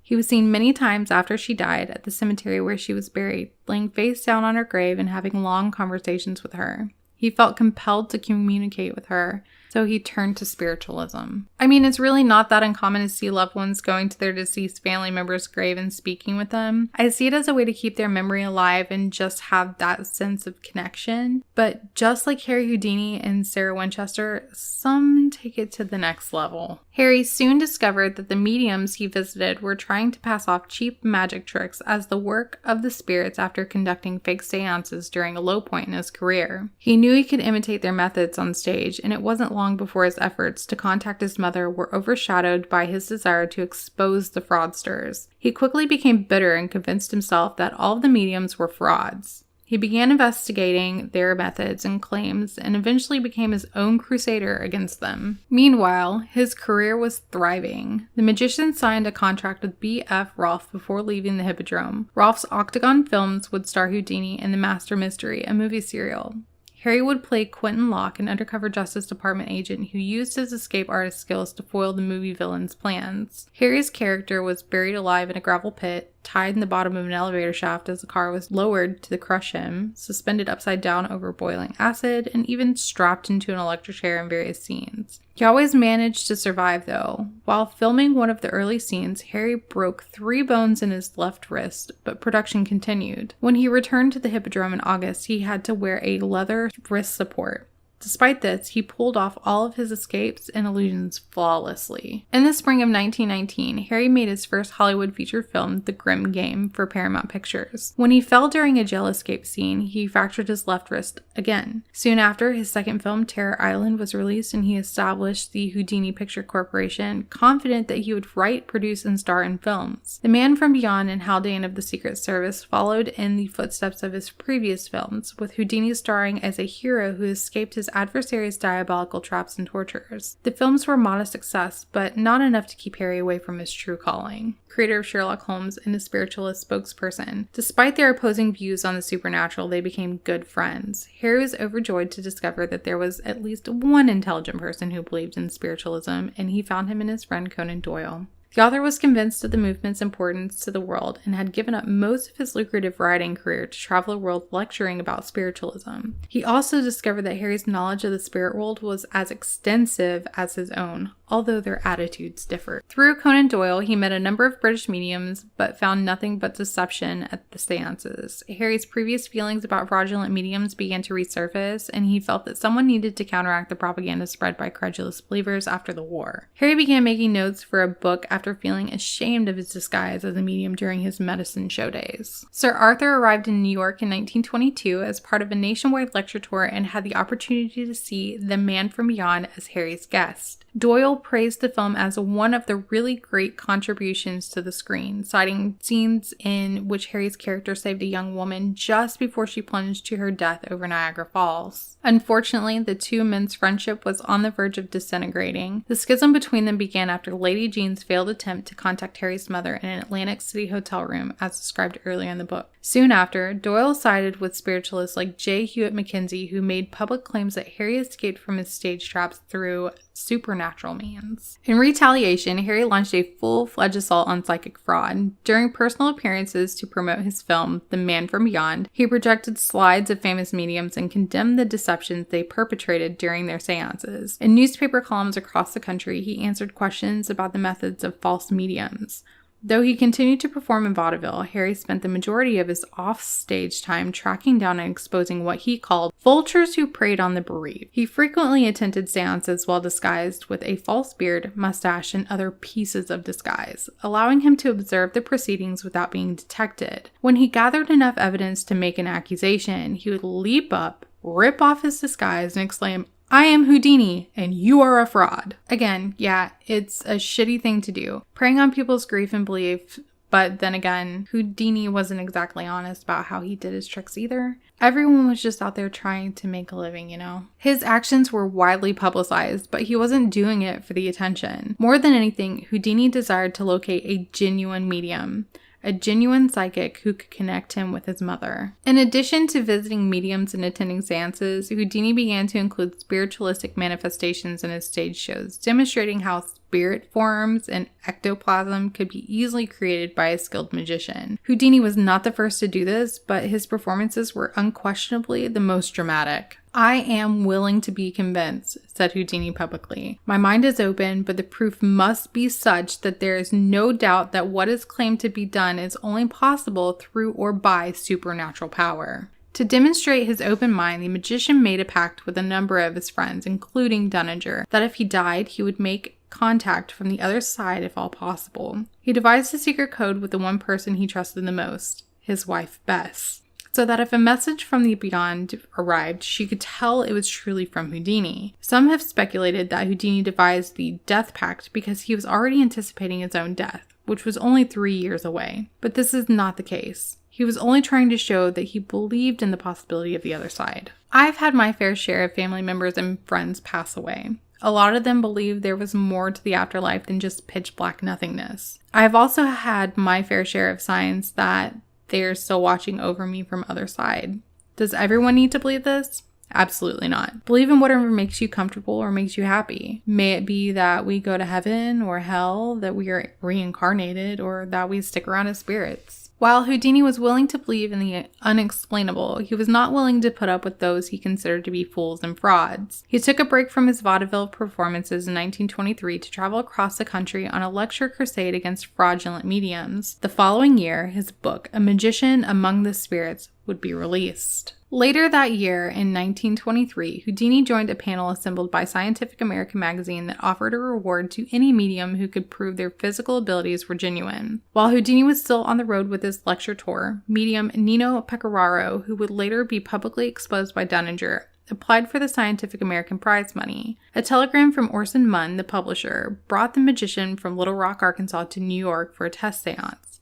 He was seen many times after she died at the cemetery where she was buried, laying face down on her grave and having long conversations with her. He felt compelled to communicate with her, so he turned to spiritualism. I mean, it's really not that uncommon to see loved ones going to their deceased family member's grave and speaking with them. I see it as a way to keep their memory alive and just have that sense of connection. But just like Harry Houdini and Sarah Winchester, some take it to the next level. Harry soon discovered that the mediums he visited were trying to pass off cheap magic tricks as the work of the spirits after conducting fake seances during a low point in his career. He knew he could imitate their methods on stage, and it wasn't long before his efforts to contact his mother were overshadowed by his desire to expose the fraudsters. He quickly became bitter and convinced himself that all of the mediums were frauds. He began investigating their methods and claims and eventually became his own crusader against them. Meanwhile, his career was thriving. The magician signed a contract with B.F. Rolfe before leaving the Hippodrome. Rolfe's Octagon Films would star Houdini in The Master Mystery, a movie serial. Harry would play Quentin Locke, an undercover Justice Department agent who used his escape artist skills to foil the movie villain's plans. Harry's character was buried alive in a gravel pit, tied in the bottom of an elevator shaft as the car was lowered to crush him, suspended upside down over boiling acid, and even strapped into an electric chair in various scenes. He always managed to survive, though. While filming one of the early scenes, Harry broke 3 bones in his left wrist, but production continued. When he returned to the Hippodrome in August, he had to wear a leather wrist support. Despite this, he pulled off all of his escapes and illusions flawlessly. In the spring of 1919, Harry made his first Hollywood feature film, The Grim Game, for Paramount Pictures. When he fell during a jail escape scene, he fractured his left wrist again. Soon after, his second film, Terror Island, was released, and he established the Houdini Picture Corporation, confident that he would write, produce, and star in films. The Man from Beyond and Haldane of the Secret Service followed in the footsteps of his previous films, with Houdini starring as a hero who escaped his adversaries' diabolical traps and tortures. The films were a modest success, but not enough to keep Harry away from his true calling. Creator of Sherlock Holmes and a spiritualist spokesperson. Despite their opposing views on the supernatural, they became good friends. Harry was overjoyed to discover that there was at least one intelligent person who believed in spiritualism, and he found him in his friend Conan Doyle. The author was convinced of the movement's importance to the world and had given up most of his lucrative writing career to travel the world lecturing about spiritualism. He also discovered that Harry's knowledge of the spirit world was as extensive as his own, although their attitudes differed. Through Conan Doyle, he met a number of British mediums, but found nothing but deception at the seances. Harry's previous feelings about fraudulent mediums began to resurface, and he felt that someone needed to counteract the propaganda spread by credulous believers after the war. Harry began making notes for a book after feeling ashamed of his disguise as a medium during his medicine show days. Sir Arthur arrived in New York in 1922 as part of a nationwide lecture tour and had the opportunity to see The Man from Beyond as Harry's guest. Doyle praised the film as one of the really great contributions to the screen, citing scenes in which Harry's character saved a young woman just before she plunged to her death over Niagara Falls. Unfortunately, the two men's friendship was on the verge of disintegrating. The schism between them began after Lady Jean's failed attempt to contact Harry's mother in an Atlantic City hotel room, as described earlier in the book. Soon after, Doyle sided with spiritualists like J. Hewitt Mackenzie, who made public claims that Harry escaped from his stage traps through supernatural means. In retaliation, Harry launched a full-fledged assault on psychic fraud. During personal appearances to promote his film, The Man from Beyond, he projected slides of famous mediums and condemned the deceptions they perpetrated during their seances. In newspaper columns across the country, he answered questions about the methods of false mediums. Though he continued to perform in vaudeville, Harry spent the majority of his off-stage time tracking down and exposing what he called vultures who preyed on the bereaved. He frequently attended seances while disguised with a false beard, mustache, and other pieces of disguise, allowing him to observe the proceedings without being detected. When he gathered enough evidence to make an accusation, he would leap up, rip off his disguise, and exclaim, "I am Houdini, and you are a fraud." Again, yeah, it's a shitty thing to do, preying on people's grief and belief, but then again, Houdini wasn't exactly honest about how he did his tricks either. Everyone was just out there trying to make a living, you know? His actions were widely publicized, but he wasn't doing it for the attention. More than anything, Houdini desired to locate a genuine medium, a genuine psychic who could connect him with his mother. In addition to visiting mediums and attending seances, Houdini began to include spiritualistic manifestations in his stage shows, demonstrating how spirit forms and ectoplasm could be easily created by a skilled magician. Houdini was not the first to do this, but his performances were unquestionably the most dramatic. "I am willing to be convinced," said Houdini publicly. "My mind is open, but the proof must be such that there is no doubt that what is claimed to be done is only possible through or by supernatural power." To demonstrate his open mind, the magician made a pact with a number of his friends, including Dunninger, that if he died, he would make contact from the other side if all possible. He devised a secret code with the one person he trusted the most, his wife Bess, so that if a message from the beyond arrived, she could tell it was truly from Houdini. Some have speculated that Houdini devised the death pact because he was already anticipating his own death, which was only 3 years away. But this is not the case. He was only trying to show that he believed in the possibility of the other side. I've had my fair share of family members and friends pass away. A lot of them believed there was more to the afterlife than just pitch black nothingness. I have also had my fair share of signs that they're still watching over me from other side. Does everyone need to believe this? Absolutely not. Believe in whatever makes you comfortable or makes you happy. May it be that we go to heaven or hell, that we are reincarnated, or that we stick around as spirits. While Houdini was willing to believe in the unexplainable, he was not willing to put up with those he considered to be fools and frauds. He took a break from his vaudeville performances in 1923 to travel across the country on a lecture crusade against fraudulent mediums. The following year, his book, A Magician Among the Spirits, would be released. Later that year, in 1923, Houdini joined a panel assembled by Scientific American magazine that offered a reward to any medium who could prove their physical abilities were genuine. While Houdini was still on the road with his lecture tour, medium Nino Pecoraro, who would later be publicly exposed by Dunninger, applied for the Scientific American prize money. A telegram from Orson Munn, the publisher, brought the magician from Little Rock, Arkansas to New York for a test seance.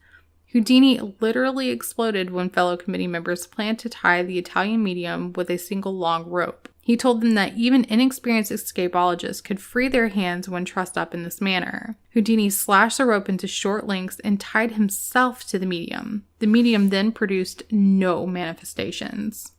Houdini literally exploded when fellow committee members planned to tie the Italian medium with a single long rope. He told them that even inexperienced escapologists could free their hands when trussed up in this manner. Houdini slashed the rope into short lengths and tied himself to the medium. The medium then produced no manifestations.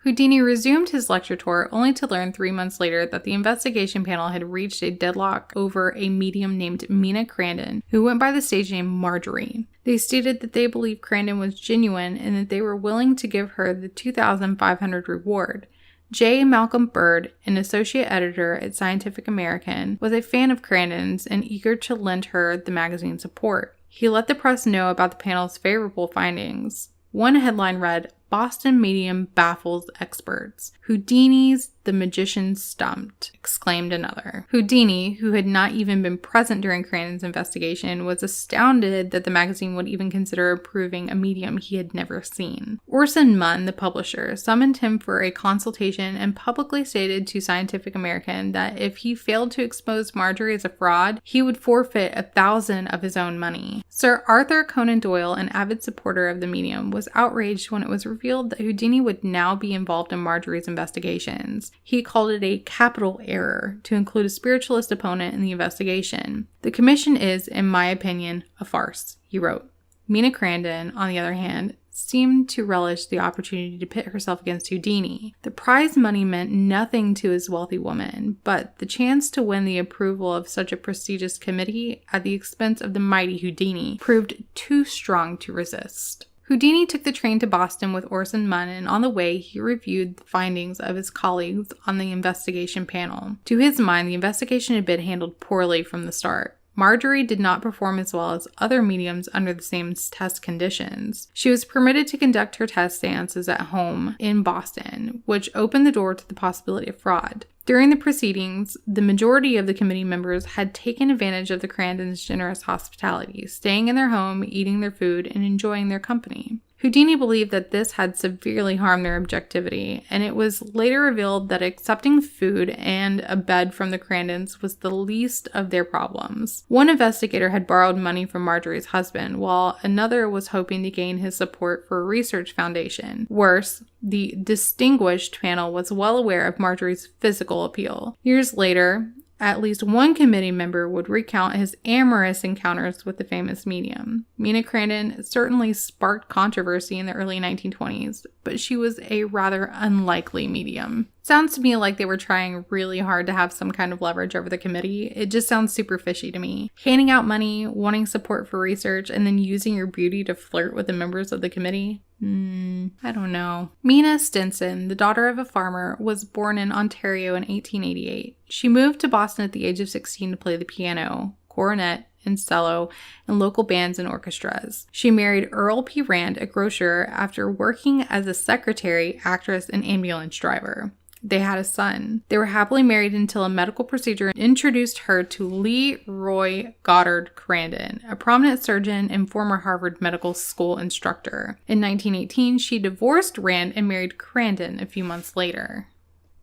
Houdini resumed his lecture tour only to learn 3 months later that the investigation panel had reached a deadlock over a medium named Mina Crandon, who went by the stage name Marjorie. They stated that they believed Crandon was genuine and that they were willing to give her the $2,500 reward. J. Malcolm Bird, an associate editor at Scientific American, was a fan of Crandon's and eager to lend her the magazine's support. He let the press know about the panel's favorable findings. One headline read, "Boston Medium Baffles Experts. Houdini's the Magician Stumped," exclaimed another. Houdini, who had not even been present during Crandon's investigation, was astounded that the magazine would even consider approving a medium he had never seen. Orson Munn, the publisher, summoned him for a consultation and publicly stated to Scientific American that if he failed to expose Marjorie as a fraud, he would forfeit 1,000 of his own money. Sir Arthur Conan Doyle, an avid supporter of the medium, was outraged when it was revealed that Houdini would now be involved in Marjorie's investigations. He called it a capital error to include a spiritualist opponent in the investigation. "The commission is, in my opinion, a farce," he wrote. Mina Crandon, on the other hand, seemed to relish the opportunity to pit herself against Houdini. The prize money meant nothing to his wealthy woman, but the chance to win the approval of such a prestigious committee at the expense of the mighty Houdini proved too strong to resist. Houdini took the train to Boston with Orson Munn, and on the way, he reviewed the findings of his colleagues on the investigation panel. To his mind, the investigation had been handled poorly from the start. Marjorie did not perform as well as other mediums under the same test conditions. She was permitted to conduct her test seances at home in Boston, which opened the door to the possibility of fraud. During the proceedings, the majority of the committee members had taken advantage of the Crandons' generous hospitality, staying in their home, eating their food, and enjoying their company. Houdini believed that this had severely harmed their objectivity, and it was later revealed that accepting food and a bed from the Crandons was the least of their problems. One investigator had borrowed money from Marjorie's husband, while another was hoping to gain his support for a research foundation. Worse, the distinguished panel was well aware of Marjorie's physical appeal. Years later, at least one committee member would recount his amorous encounters with the famous medium. Mina Crandon certainly sparked controversy in the early 1920s, but she was a rather unlikely medium. Sounds to me like they were trying really hard to have some kind of leverage over the committee. It just sounds super fishy to me. Handing out money, wanting support for research, and then using your beauty to flirt with the members of the committee? I don't know. Mina Stinson, the daughter of a farmer, was born in Ontario in 1888. She moved to Boston at the age of 16 to play the piano, cornet, and cello in local bands and orchestras. She married Earl P. Rand, a grocer, after working as a secretary, actress, and ambulance driver. They had a son. They were happily married until a medical procedure introduced her to Leroy Goddard Crandon, a prominent surgeon and former Harvard Medical School instructor. In 1918, she divorced Rand and married Crandon a few months later.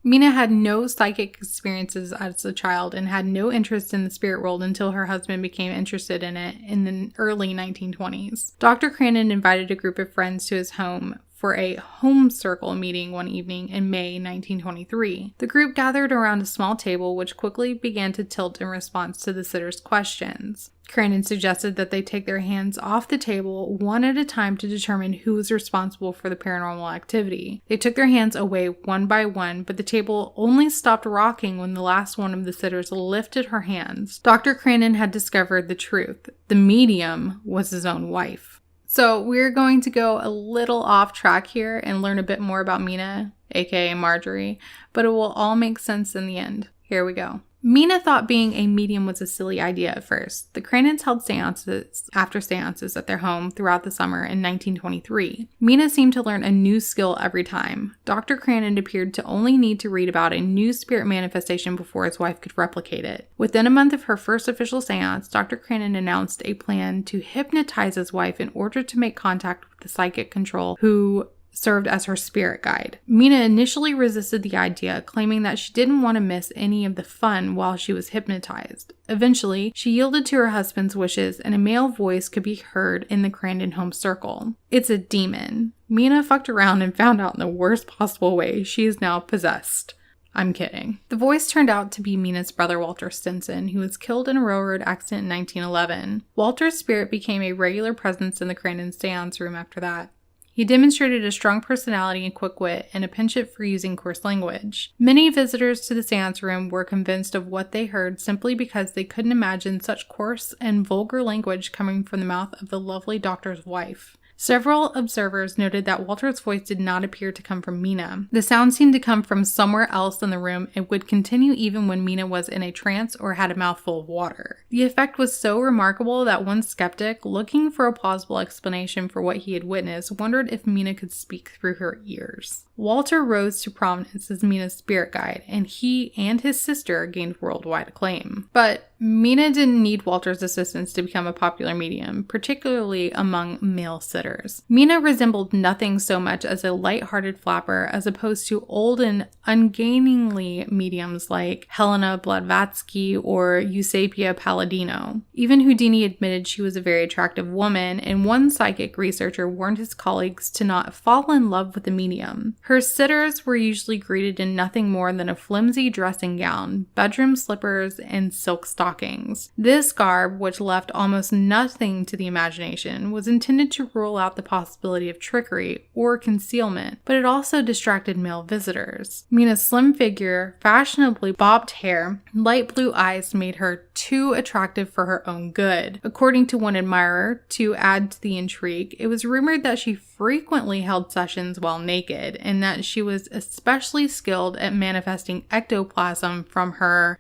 Mina had no psychic experiences as a child and had no interest in the spirit world until her husband became interested in it in the early 1920s. Dr. Crandon invited a group of friends to his home for a home circle meeting one evening in May 1923. The group gathered around a small table, which quickly began to tilt in response to the sitters' questions. Crandon suggested that they take their hands off the table one at a time to determine who was responsible for the paranormal activity. They took their hands away one by one, but the table only stopped rocking when the last one of the sitters lifted her hands. Dr. Crandon had discovered the truth. The medium was his own wife. So we're going to go a little off track here and learn a bit more about Mina, aka Marjorie, but it will all make sense in the end. Here we go. Mina thought being a medium was a silly idea at first. The Crandons held seances after seances at their home throughout the summer in 1923. Mina seemed to learn a new skill every time. Dr. Crandon appeared to only need to read about a new spirit manifestation before his wife could replicate it. Within a month of her first official seance, Dr. Crandon announced a plan to hypnotize his wife in order to make contact with the psychic control who served as her spirit guide. Mina initially resisted the idea, claiming that she didn't want to miss any of the fun while she was hypnotized. Eventually, she yielded to her husband's wishes and a male voice could be heard in the Crandon home circle. It's a demon. Mina fucked around and found out in the worst possible way. She is now possessed. I'm kidding. The voice turned out to be Mina's brother Walter Stinson, who was killed in a railroad accident in 1911. Walter's spirit became a regular presence in the Crandon seance room after that. He demonstrated a strong personality and quick wit and a penchant for using coarse language. Many visitors to the seance room were convinced of what they heard simply because they couldn't imagine such coarse and vulgar language coming from the mouth of the lovely doctor's wife. Several observers noted that Walter's voice did not appear to come from Mina. The sound seemed to come from somewhere else in the room and would continue even when Mina was in a trance or had a mouthful of water. The effect was so remarkable that one skeptic, looking for a plausible explanation for what he had witnessed, wondered if Mina could speak through her ears. Walter rose to prominence as Mina's spirit guide, and he and his sister gained worldwide acclaim. But Mina didn't need Walter's assistance to become a popular medium, particularly among male sitters. Mina resembled nothing so much as a light-hearted flapper as opposed to old and ungainingly mediums like Helena Blavatsky or Eusapia Palladino. Even Houdini admitted she was a very attractive woman, and one psychic researcher warned his colleagues to not fall in love with the medium. Her sitters were usually greeted in nothing more than a flimsy dressing gown, bedroom slippers, and silk stockings. This garb, which left almost nothing to the imagination, was intended to rule out the possibility of trickery or concealment, but it also distracted male visitors. Mina's slim figure, fashionably bobbed hair, light blue eyes made her too attractive for her own good. According to one admirer, to add to the intrigue, it was rumored that she frequently held sessions while naked, and that she was especially skilled at manifesting ectoplasm from her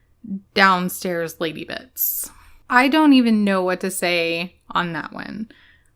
downstairs lady bits. I don't even know what to say on that one.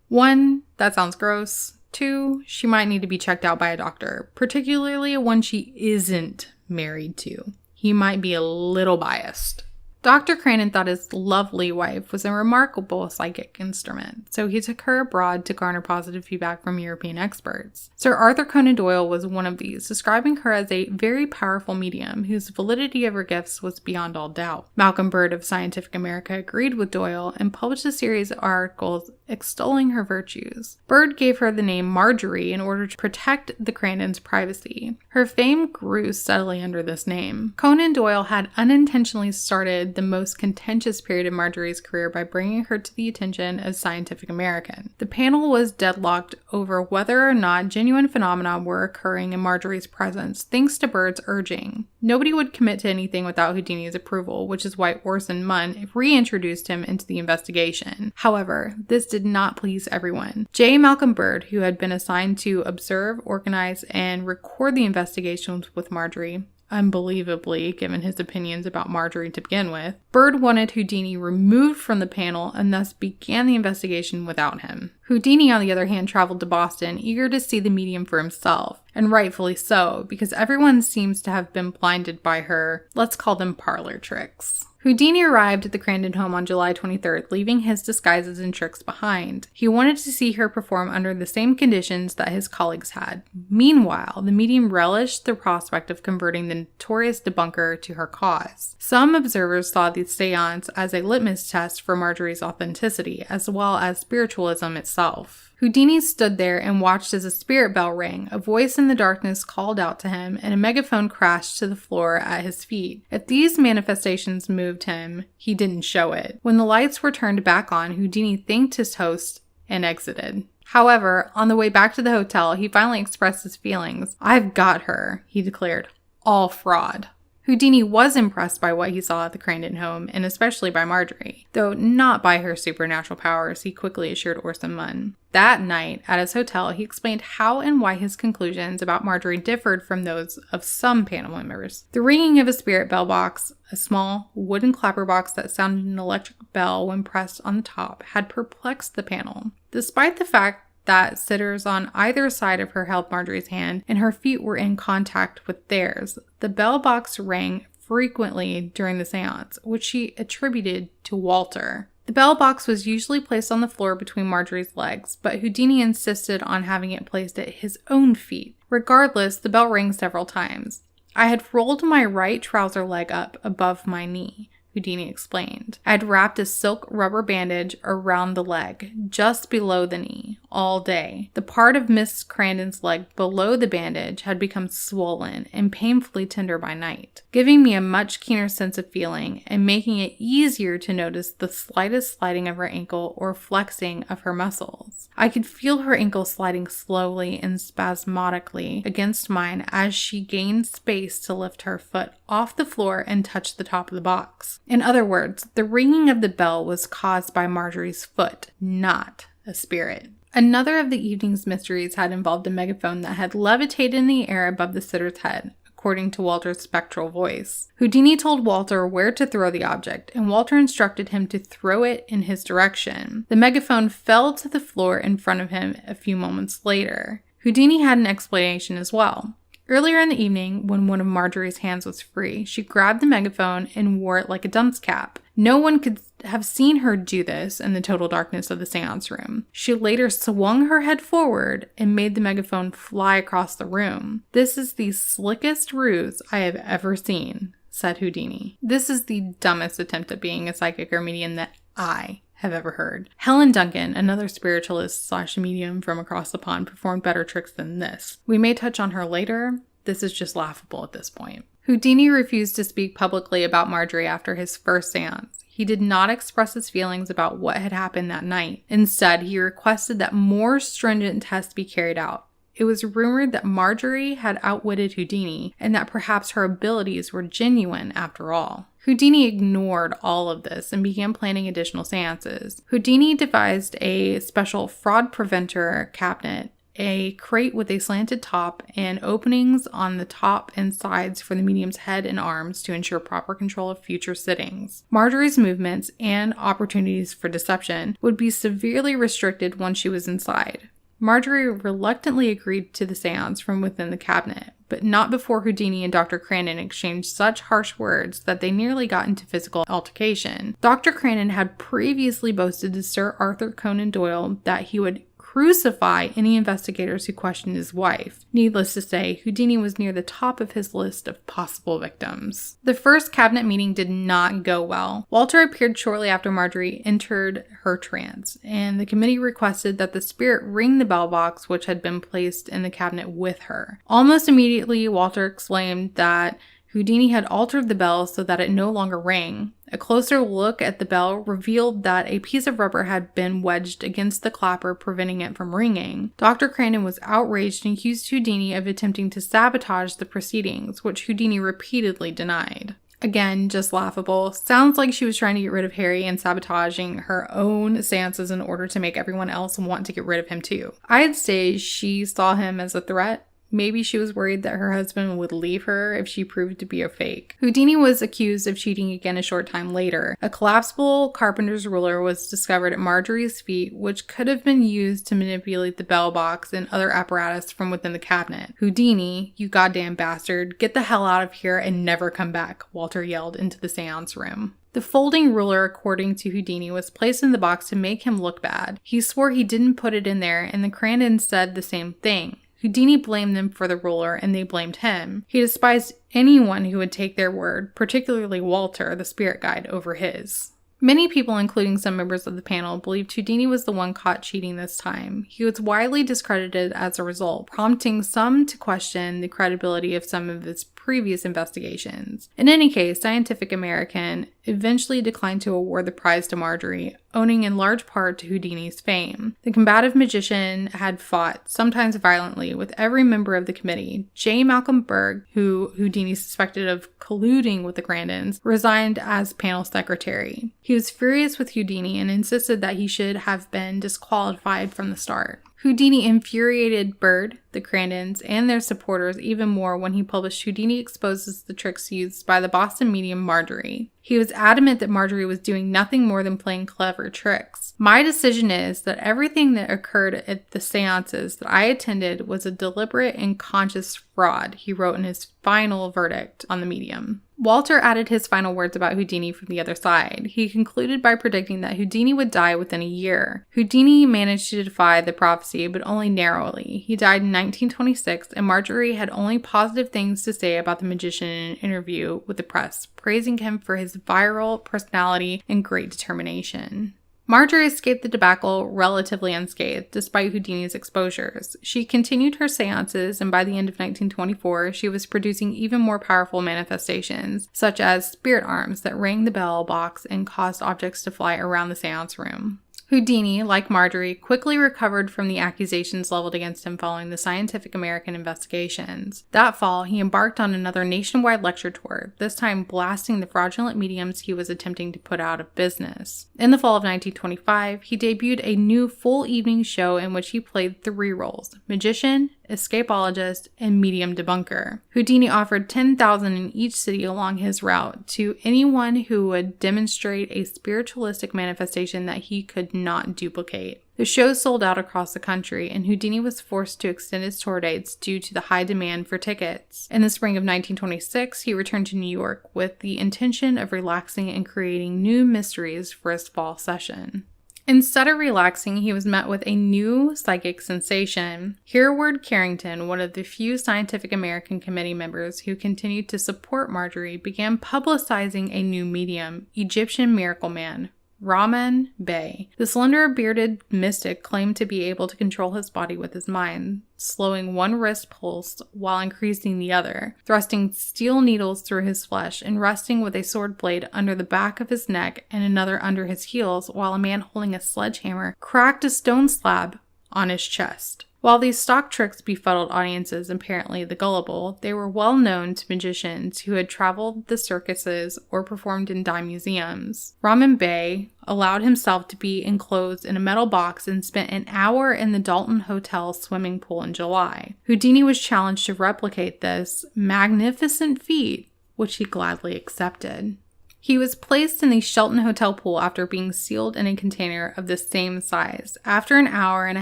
1, that sounds gross. 2, she might need to be checked out by a doctor, particularly one she isn't married to. He might be a little biased. Dr. Crandon thought his lovely wife was a remarkable psychic instrument, so he took her abroad to garner positive feedback from European experts. Sir Arthur Conan Doyle was one of these, describing her as a very powerful medium whose validity of her gifts was beyond all doubt. Malcolm Bird of Scientific America agreed with Doyle and published a series of articles extolling her virtues. Bird gave her the name Marjorie in order to protect the Crandons' privacy. Her fame grew steadily under this name. Conan Doyle had unintentionally started the most contentious period of Marjorie's career by bringing her to the attention of Scientific American. The panel was deadlocked over whether or not genuine phenomena were occurring in Marjorie's presence, thanks to Bird's urging. Nobody would commit to anything without Houdini's approval, which is why Orson Munn reintroduced him into the investigation. However, this did not please everyone. J. Malcolm Bird, who had been assigned to observe, organize, and record the investigations with Marjorie, unbelievably, given his opinions about Marjorie to begin with, Bird wanted Houdini removed from the panel and thus began the investigation without him. Houdini, on the other hand, traveled to Boston, eager to see the medium for himself, and rightfully so, because everyone seems to have been blinded by her, let's call them parlor tricks. Houdini arrived at the Crandon home on July 23rd, leaving his disguises and tricks behind. He wanted to see her perform under the same conditions that his colleagues had. Meanwhile, the medium relished the prospect of converting the notorious debunker to her cause. Some observers saw the seance as a litmus test for Marjorie's authenticity, as well as spiritualism itself. Houdini stood there and watched as a spirit bell rang, a voice in the darkness called out to him, and a megaphone crashed to the floor at his feet. If these manifestations moved him, he didn't show it. When the lights were turned back on, Houdini thanked his host and exited. However, on the way back to the hotel, he finally expressed his feelings. "I've got her," he declared. "All fraud." Houdini was impressed by what he saw at the Crandon home, and especially by Marjorie, though not by her supernatural powers, he quickly assured Orson Munn. That night, at his hotel, he explained how and why his conclusions about Marjorie differed from those of some panel members. The ringing of a spirit bell box, a small wooden clapper box that sounded an electric bell when pressed on the top, had perplexed the panel. Despite the fact that sitters on either side of her held Marjorie's hand and her feet were in contact with theirs, the bell box rang frequently during the seance, which she attributed to Walter. The bell box was usually placed on the floor between Marjorie's legs, but Houdini insisted on having it placed at his own feet. Regardless, the bell rang several times. I had rolled my right trouser leg up above my knee, Houdini explained. I had wrapped a silk rubber bandage around the leg, just below the knee, all day. The part of Miss Crandon's leg below the bandage had become swollen and painfully tender by night, giving me a much keener sense of feeling and making it easier to notice the slightest sliding of her ankle or flexing of her muscles. I could feel her ankle sliding slowly and spasmodically against mine as she gained space to lift her foot off the floor and touch the top of the box. In other words, the ringing of the bell was caused by Marjorie's foot, not a spirit. Another of the evening's mysteries had involved a megaphone that had levitated in the air above the sitter's head, according to Walter's spectral voice. Houdini told Walter where to throw the object, and Walter instructed him to throw it in his direction. The megaphone fell to the floor in front of him a few moments later. Houdini had an explanation as well. Earlier in the evening, when one of Marjorie's hands was free, she grabbed the megaphone and wore it like a dunce cap. No one could have seen her do this in the total darkness of the seance room. She later swung her head forward and made the megaphone fly across the room. "This is the slickest ruse I have ever seen," said Houdini. "This is the dumbest attempt at being a psychic or medium that I have ever heard. Helen Duncan, another spiritualist/medium from across the pond, performed better tricks than this. We may touch on her later. This is just laughable at this point." Houdini refused to speak publicly about Marjorie after his first seance. He did not express his feelings about what had happened that night. Instead, he requested that more stringent tests be carried out. It was rumored that Marjorie had outwitted Houdini and that perhaps her abilities were genuine after all. Houdini ignored all of this and began planning additional seances. Houdini devised a special fraud preventer cabinet, a crate with a slanted top and openings on the top and sides for the medium's head and arms to ensure proper control of future sittings. Marjorie's movements and opportunities for deception would be severely restricted once she was inside. Marjorie reluctantly agreed to the seance from within the cabinet, but not before Houdini and Dr. Crandon exchanged such harsh words that they nearly got into physical altercation. Dr. Crandon had previously boasted to Sir Arthur Conan Doyle that he would crucify any investigators who questioned his wife. Needless to say, Houdini was near the top of his list of possible victims. The first cabinet meeting did not go well. Walter appeared shortly after Marjorie entered her trance, and the committee requested that the spirit ring the bell box which had been placed in the cabinet with her. Almost immediately, Walter exclaimed that Houdini had altered the bell so that it no longer rang. A closer look at the bell revealed that a piece of rubber had been wedged against the clapper, preventing it from ringing. Dr. Crandon was outraged and accused Houdini of attempting to sabotage the proceedings, which Houdini repeatedly denied. Again, just laughable. Sounds like she was trying to get rid of Harry and sabotaging her own seances in order to make everyone else want to get rid of him too. I'd say she saw him as a threat. Maybe she was worried that her husband would leave her if she proved to be a fake. Houdini was accused of cheating again a short time later. A collapsible carpenter's ruler was discovered at Marjorie's feet, which could have been used to manipulate the bell box and other apparatus from within the cabinet. "Houdini, you goddamn bastard, get the hell out of here and never come back," Walter yelled into the seance room. The folding ruler, according to Houdini, was placed in the box to make him look bad. He swore he didn't put it in there, and the Crandons said the same thing. Houdini blamed them for the ruler, and they blamed him. He despised anyone who would take their word, particularly Walter, the spirit guide, over his. Many people, including some members of the panel, believed Houdini was the one caught cheating this time. He was widely discredited as a result, prompting some to question the credibility of some of his previous investigations. In any case, Scientific American eventually declined to award the prize to Marjorie, owing in large part to Houdini's fame. The combative magician had fought, sometimes violently, with every member of the committee. J. Malcolm Berg, who Houdini suspected of colluding with the Grandins, resigned as panel secretary. He was furious with Houdini and insisted that he should have been disqualified from the start. Houdini infuriated Bird, the Grandins, and their supporters even more when he published Houdini Exposes the Tricks Used by the Boston medium Marjorie. He was adamant that Marjorie was doing nothing more than playing clever tricks. My decision is that everything that occurred at the seances that I attended was a deliberate and conscious fraud, he wrote in his final verdict on the medium. Walter added his final words about Houdini from the other side. He concluded by predicting that Houdini would die within a year. Houdini managed to defy the prophecy, but only narrowly. He died in 1926, and Marjorie had only positive things to say about the magician in an interview with the press, praising him for his virile personality and great determination. Marjorie escaped the debacle relatively unscathed, despite Houdini's exposures. She continued her seances, and by the end of 1924, she was producing even more powerful manifestations, such as spirit arms that rang the bell box and caused objects to fly around the seance room. Houdini, like Marjorie, quickly recovered from the accusations leveled against him following the Scientific American investigations. That fall, he embarked on another nationwide lecture tour, this time blasting the fraudulent mediums he was attempting to put out of business. In the fall of 1925, he debuted a new full evening show in which he played 3 roles: magician, escapologist, and medium debunker. Houdini offered $10,000 in each city along his route to anyone who would demonstrate a spiritualistic manifestation that he could not duplicate. The show sold out across the country, and Houdini was forced to extend his tour dates due to the high demand for tickets. In the spring of 1926, he returned to New York with the intention of relaxing and creating new mysteries for his fall session. Instead of relaxing, he was met with a new psychic sensation. Hereward Carrington, one of the few Scientific American Committee members who continued to support Marjorie, began publicizing a new medium, Egyptian Miracle Man, Rahman Bey. The slender bearded mystic claimed to be able to control his body with his mind, slowing one wrist pulse while increasing the other, thrusting steel needles through his flesh, and resting with a sword blade under the back of his neck and another under his heels, while a man holding a sledgehammer cracked a stone slab on his chest. While these stock tricks befuddled audiences, apparently the gullible, they were well known to magicians who had traveled the circuses or performed in dime museums. Rahman Bey allowed himself to be enclosed in a metal box and spent an hour in the Dalton Hotel swimming pool in July. Houdini was challenged to replicate this magnificent feat, which he gladly accepted. He was placed in the Shelton Hotel pool after being sealed in a container of the same size. After an hour and a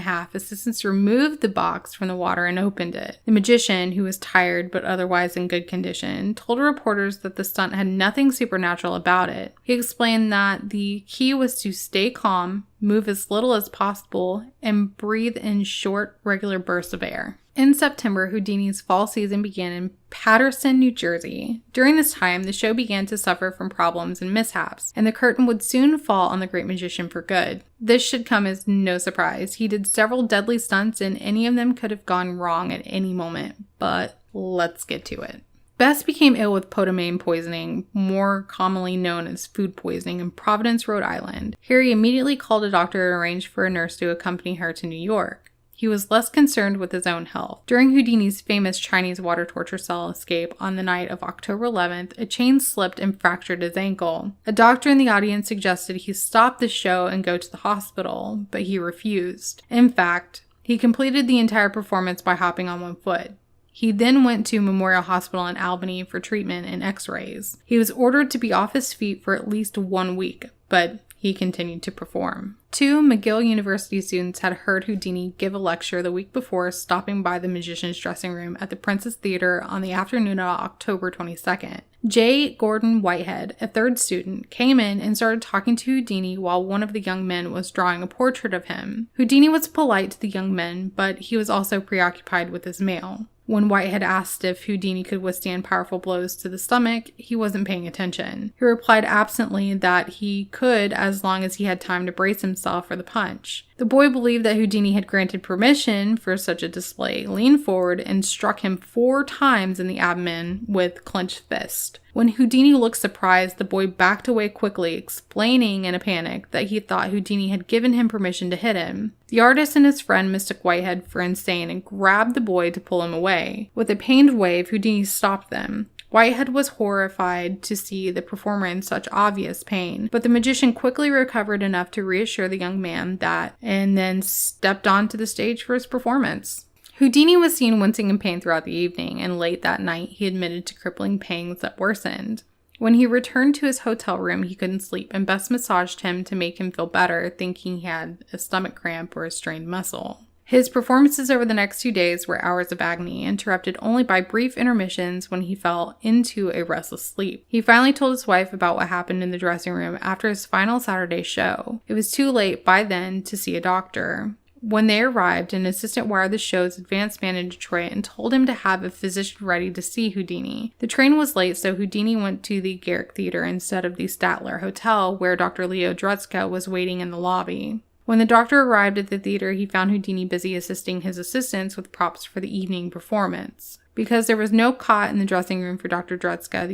half, assistants removed the box from the water and opened it. The magician, who was tired but otherwise in good condition, told reporters that the stunt had nothing supernatural about it. He explained that the key was to stay calm, move as little as possible, and breathe in short, regular bursts of air. In September, Houdini's fall season began in Paterson, New Jersey. During this time, the show began to suffer from problems and mishaps, and the curtain would soon fall on the great magician for good. This should come as no surprise. He did several deadly stunts, and any of them could have gone wrong at any moment. But let's get to it. Bess became ill with potassium poisoning, more commonly known as food poisoning, in Providence, Rhode Island. Harry immediately called a doctor and arranged for a nurse to accompany her to New York. He was less concerned with his own health. During Houdini's famous Chinese water torture cell escape on the night of October 11th, a chain slipped and fractured his ankle. A doctor in the audience suggested he stop the show and go to the hospital, but he refused. In fact, he completed the entire performance by hopping on one foot. He then went to Memorial Hospital in Albany for treatment and x-rays. He was ordered to be off his feet for at least 1 week, but he continued to perform. 2 McGill University students had heard Houdini give a lecture the week before stopping by the magician's dressing room at the Princess Theater on the afternoon of October 22nd. J. Gordon Whitehead, a 3rd student, came in and started talking to Houdini while one of the young men was drawing a portrait of him. Houdini was polite to the young men, but he was also preoccupied with his mail. When Whitehead asked if Houdini could withstand powerful blows to the stomach, he wasn't paying attention. He replied absently that he could as long as he had time to brace himself for the punch. The boy believed that Houdini had granted permission for such a display, leaned forward, and struck him 4 times in the abdomen with clenched fist. When Houdini looked surprised, the boy backed away quickly, explaining in a panic that he thought Houdini had given him permission to hit him. The artist and his friend mistook Whitehead for insane and grabbed the boy to pull him away. With a pained wave, Houdini stopped them. Whitehead was horrified to see the performer in such obvious pain, but the magician quickly recovered enough to reassure the young man and then stepped onto the stage for his performance. Houdini was seen wincing in pain throughout the evening, and late that night he admitted to crippling pangs that worsened. When he returned to his hotel room, he couldn't sleep, and Bess massaged him to make him feel better, thinking he had a stomach cramp or a strained muscle. His performances over the next 2 days were hours of agony, interrupted only by brief intermissions when he fell into a restless sleep. He finally told his wife about what happened in the dressing room after his final Saturday show. It was too late by then to see a doctor. When they arrived, an assistant wired the show's advance man in Detroit and told him to have a physician ready to see Houdini. The train was late, so Houdini went to the Garrick Theater instead of the Statler Hotel, where Dr. Leo Drutska was waiting in the lobby. When the doctor arrived at the theater, he found Houdini busy assisting his assistants with props for the evening performance. Because there was no cot in the dressing room for Dr. Drutska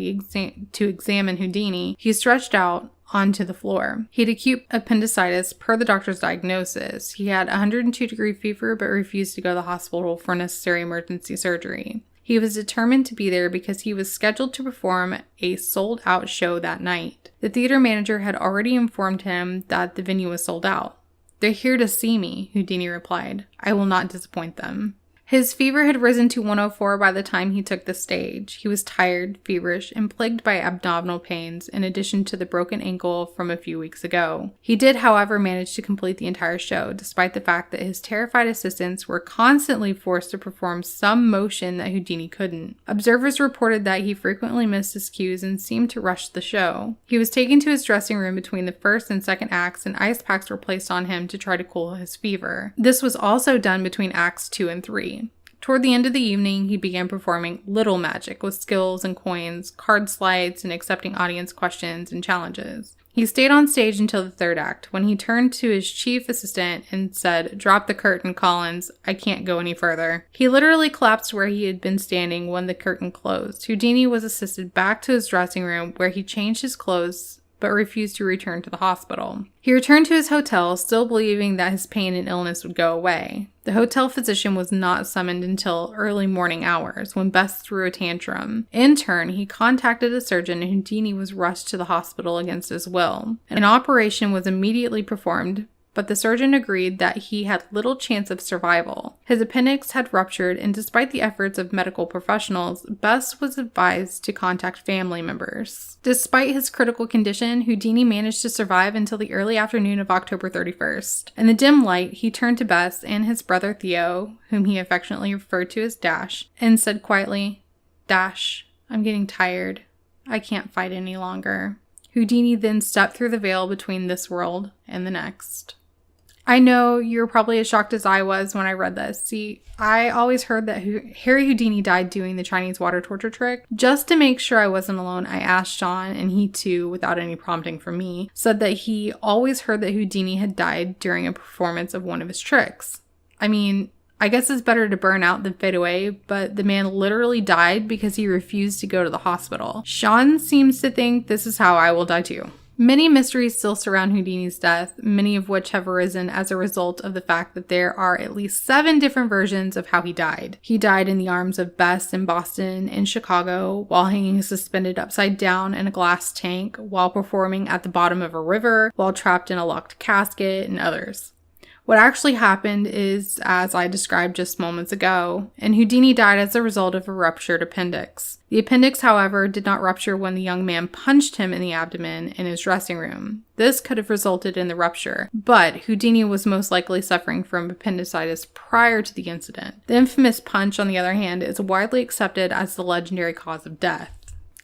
to examine Houdini, he stretched out onto the floor. He had acute appendicitis per the doctor's diagnosis. He had 102-degree fever but refused to go to the hospital for necessary emergency surgery. He was determined to be there because he was scheduled to perform a sold-out show that night. The theater manager had already informed him that the venue was sold out. "They're here to see me," Houdini replied. "I will not disappoint them." His fever had risen to 104 by the time he took the stage. He was tired, feverish, and plagued by abdominal pains, in addition to the broken ankle from a few weeks ago. He did, however, manage to complete the entire show, despite the fact that his terrified assistants were constantly forced to perform some motion that Houdini couldn't. Observers reported that he frequently missed his cues and seemed to rush the show. He was taken to his dressing room between the first and second acts, and ice packs were placed on him to try to cool his fever. This was also done between acts 2 and 3. Toward the end of the evening, he began performing little magic with skills and coins, card slides, and accepting audience questions and challenges. He stayed on stage until the third act, when he turned to his chief assistant and said, "Drop the curtain, Collins. I can't go any further." He literally collapsed where he had been standing when the curtain closed. Houdini was assisted back to his dressing room, where he changed his clothes but refused to return to the hospital. He returned to his hotel, still believing that his pain and illness would go away. The hotel physician was not summoned until early morning hours, when Bess threw a tantrum. In turn, he contacted a surgeon and Houdini was rushed to the hospital against his will. An operation was immediately performed, but the surgeon agreed that he had little chance of survival. His appendix had ruptured, and despite the efforts of medical professionals, Bess was advised to contact family members. Despite his critical condition, Houdini managed to survive until the early afternoon of October 31st. In the dim light, he turned to Bess and his brother Theo, whom he affectionately referred to as Dash, and said quietly, "Dash, I'm getting tired. I can't fight any longer." Houdini then stepped through the veil between this world and the next. I know you're probably as shocked as I was when I read this. See, I always heard that Harry Houdini died doing the Chinese water torture trick. Just to make sure I wasn't alone, I asked Sean, and he too, without any prompting from me, said that he always heard that Houdini had died during a performance of one of his tricks. I mean, I guess it's better to burn out than fade away, but the man literally died because he refused to go to the hospital. Sean seems to think this is how I will die too. Many mysteries still surround Houdini's death, many of which have arisen as a result of the fact that there are at least 7 different versions of how he died. He died in the arms of Bess in Boston and Chicago, while hanging suspended upside down in a glass tank, while performing at the bottom of a river, while trapped in a locked casket, and others. What actually happened is, as I described just moments ago, and Houdini died as a result of a ruptured appendix. The appendix, however, did not rupture when the young man punched him in the abdomen in his dressing room. This could have resulted in the rupture, but Houdini was most likely suffering from appendicitis prior to the incident. The infamous punch, on the other hand, is widely accepted as the legendary cause of death.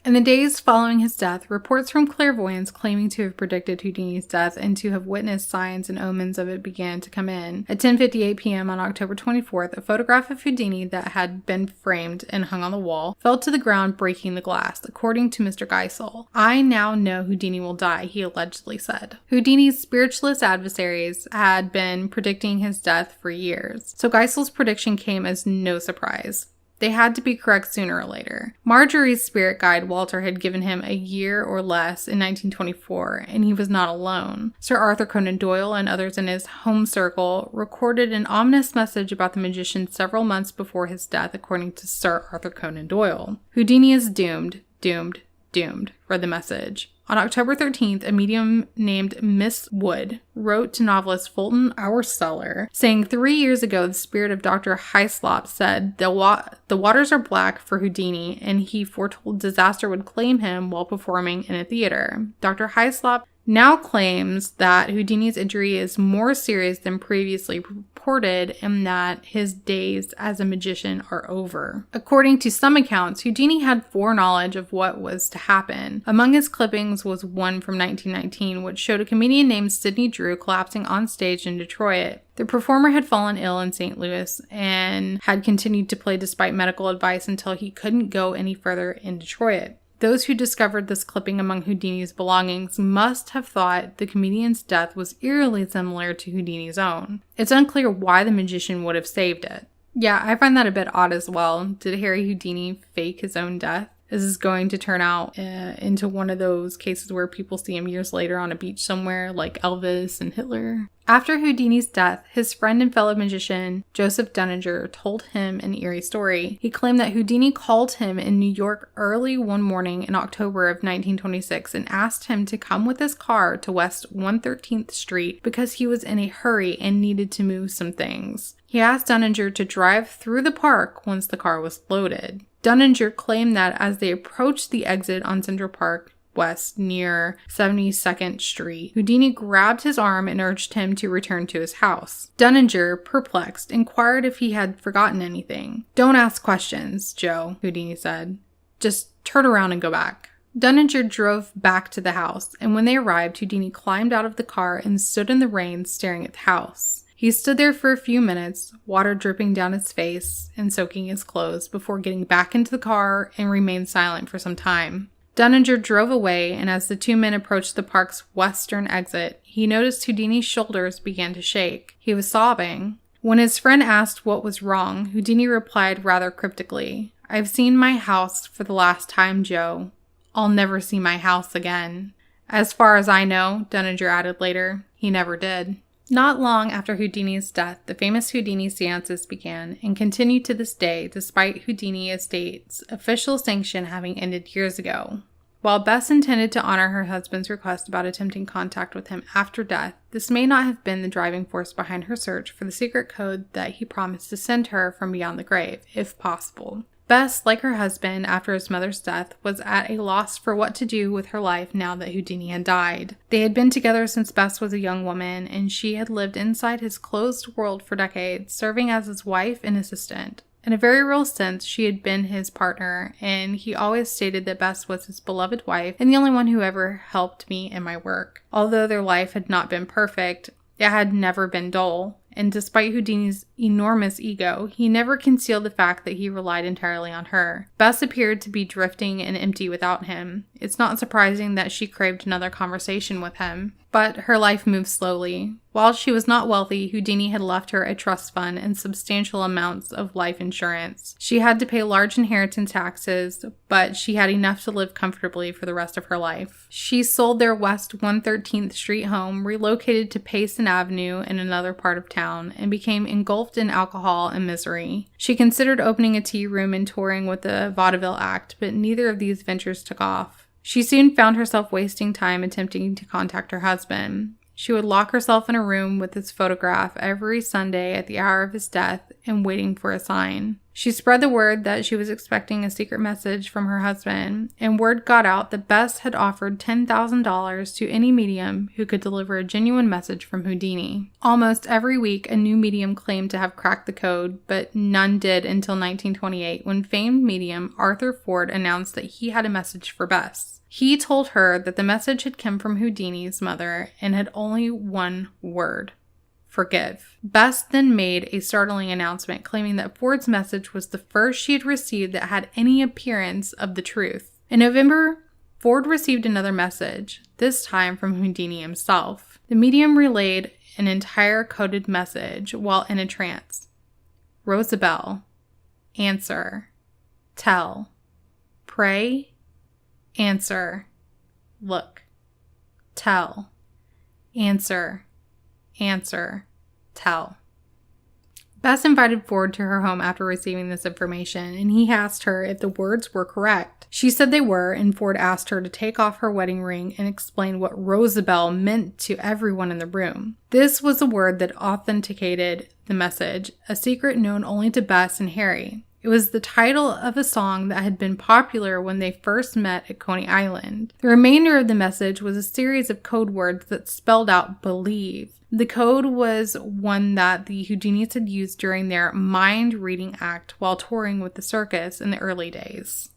In the days following his death, reports from clairvoyants claiming to have predicted Houdini's death and to have witnessed signs and omens of it began to come in. At 10:58 p.m. on October 24th, a photograph of Houdini that had been framed and hung on the wall fell to the ground, breaking the glass, according to Mr. Geisel. "I now know Houdini will die," he allegedly said. Houdini's spiritualist adversaries had been predicting his death for years, so Geisel's prediction came as no surprise. They had to be correct sooner or later. Marjorie's spirit guide, Walter, had given him a year or less in 1924, and he was not alone. Sir Arthur Conan Doyle and others in his home circle recorded an ominous message about the magician several months before his death, according to Sir Arthur Conan Doyle. "Houdini is doomed, doomed, doomed," read the message. On October 13th, a medium named Miss Wood wrote to novelist Fulton Auerseller, saying 3 years ago the spirit of Dr. Hyslop said the waters are black for Houdini, and he foretold disaster would claim him while performing in a theater. Dr. Hyslop now claims that Houdini's injury is more serious than previously reported and that his days as a magician are over. According to some accounts, Houdini had foreknowledge of what was to happen. Among his clippings was one from 1919, which showed a comedian named Sidney Drew collapsing on stage in Detroit. The performer had fallen ill in St. Louis and had continued to play despite medical advice until he couldn't go any further in Detroit. Those who discovered this clipping among Houdini's belongings must have thought the comedian's death was eerily similar to Houdini's own. It's unclear why the magician would have saved it. Yeah, I find that a bit odd as well. Did Harry Houdini fake his own death? Is this going to turn out into one of those cases where people see him years later on a beach somewhere, like Elvis and Hitler? After Houdini's death, his friend and fellow magician Joseph Dunninger told him an eerie story. He claimed that Houdini called him in New York early one morning in October of 1926 and asked him to come with his car to West 113th Street because he was in a hurry and needed to move some things. He asked Dunninger to drive through the park once the car was loaded. Dunninger claimed that as they approached the exit on Central Park West near 72nd Street, Houdini grabbed his arm and urged him to return to his house. Dunninger, perplexed, inquired if he had forgotten anything. "Don't ask questions, Joe," Houdini said. "Just turn around and go back." Dunninger drove back to the house, and when they arrived, Houdini climbed out of the car and stood in the rain staring at the house. He stood there for a few minutes, water dripping down his face and soaking his clothes, before getting back into the car and remained silent for some time. Dunninger drove away, and as the two men approached the park's western exit, he noticed Houdini's shoulders began to shake. He was sobbing. When his friend asked what was wrong, Houdini replied rather cryptically, "I've seen my house for the last time, Joe. I'll never see my house again." As far as I know, Dunninger added later, he never did. Not long after Houdini's death, the famous Houdini seances began and continue to this day, despite Houdini Estate's official sanction having ended years ago. While Bess intended to honor her husband's request about attempting contact with him after death, this may not have been the driving force behind her search for the secret code that he promised to send her from beyond the grave, if possible. Bess, like her husband after his mother's death, was at a loss for what to do with her life now that Houdini had died. They had been together since Bess was a young woman, and she had lived inside his closed world for decades, serving as his wife and assistant. In a very real sense, she had been his partner, and he always stated that Bess was his beloved wife and the only one who ever helped me in my work. Although their life had not been perfect, it had never been dull. And despite Houdini's enormous ego, he never concealed the fact that he relied entirely on her. Bess appeared to be drifting and empty without him. It's not surprising that she craved another conversation with him. But her life moved slowly. While she was not wealthy, Houdini had left her a trust fund and substantial amounts of life insurance. She had to pay large inheritance taxes, but she had enough to live comfortably for the rest of her life. She sold their West 113th Street home, relocated to Payson Avenue in another part of town, and became engulfed in alcohol and misery. She considered opening a tea room and touring with the vaudeville act, but neither of these ventures took off. She soon found herself wasting time attempting to contact her husband. She would lock herself in a room with his photograph every Sunday at the hour of his death and waiting for a sign. She spread the word that she was expecting a secret message from her husband, and word got out that Bess had offered $10,000 to any medium who could deliver a genuine message from Houdini. Almost every week, a new medium claimed to have cracked the code, but none did until 1928, when famed medium Arthur Ford announced that he had a message for Bess. He told her that the message had come from Houdini's mother and had only one word: forgive. Bess then made a startling announcement claiming that Ford's message was the first she had received that had any appearance of the truth. In November, Ford received another message, this time from Houdini himself. The medium relayed an entire coded message while in a trance. Rosabelle, answer, tell, pray, answer, look, tell, answer, tell. Bess invited Ford to her home after receiving this information, and he asked her if the words were correct. She said they were, and Ford asked her to take off her wedding ring and explain what Rosabelle meant to everyone in the room. This was the word that authenticated the message, a secret known only to Bess and Harry. It was the title of a song that had been popular when they first met at Coney Island. The remainder of the message was a series of code words that spelled out believe. The code was one that the Houdinis had used during their mind-reading act while touring with the circus in the early days.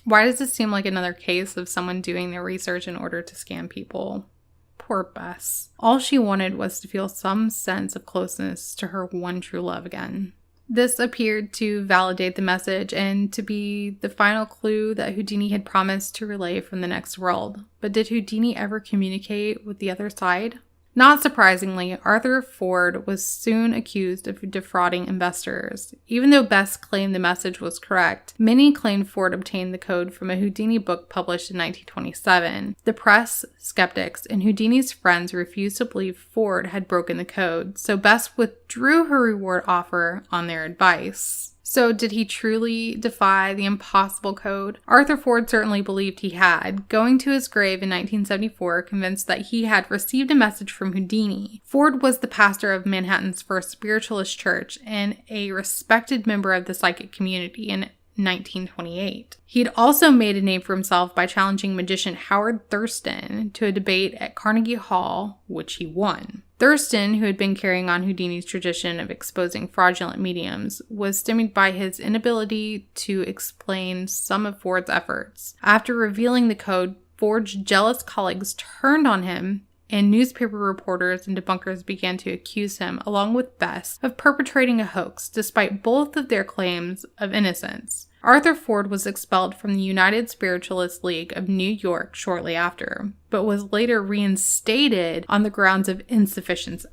Why does this seem like another case of someone doing their research in order to scam people? Poor Bess. All she wanted was to feel some sense of closeness to her one true love again. This appeared to validate the message and to be the final clue that Houdini had promised to relay from the next world. But did Houdini ever communicate with the other side? Not surprisingly, Arthur Ford was soon accused of defrauding investors. Even though Bess claimed the message was correct, many claimed Ford obtained the code from a Houdini book published in 1927. The press, skeptics, and Houdini's friends refused to believe Ford had broken the code, so Bess withdrew her reward offer on their advice. So did he truly defy the impossible code? Arthur Ford certainly believed he had, going to his grave in 1974 convinced that he had received a message from Houdini. Ford was the pastor of Manhattan's first spiritualist church and a respected member of the psychic community in 1928. He'd also made a name for himself by challenging magician Howard Thurston to a debate at Carnegie Hall, which he won. Thurston, who had been carrying on Houdini's tradition of exposing fraudulent mediums, was stymied by his inability to explain some of Ford's efforts. After revealing the code, Ford's jealous colleagues turned on him, and newspaper reporters and debunkers began to accuse him, along with Bess, of perpetrating a hoax, despite both of their claims of innocence. Arthur Ford was expelled from the United Spiritualist League of New York shortly after, but was later reinstated on the grounds of insufficient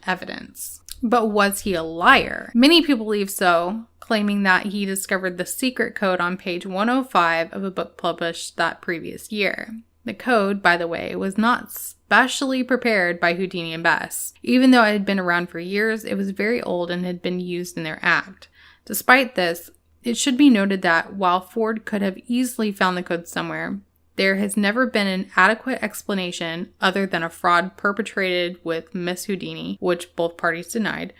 evidence. But was he a liar? Many people believe so, claiming that he discovered the secret code on page 105 of a book published that previous year. The code, by the way, was not specially prepared by Houdini and Bess. Even though it had been around for years, it was very old and had been used in their act. Despite this, it should be noted that while Ford could have easily found the code somewhere, there has never been an adequate explanation other than a fraud perpetrated with Miss Houdini, which both parties denied,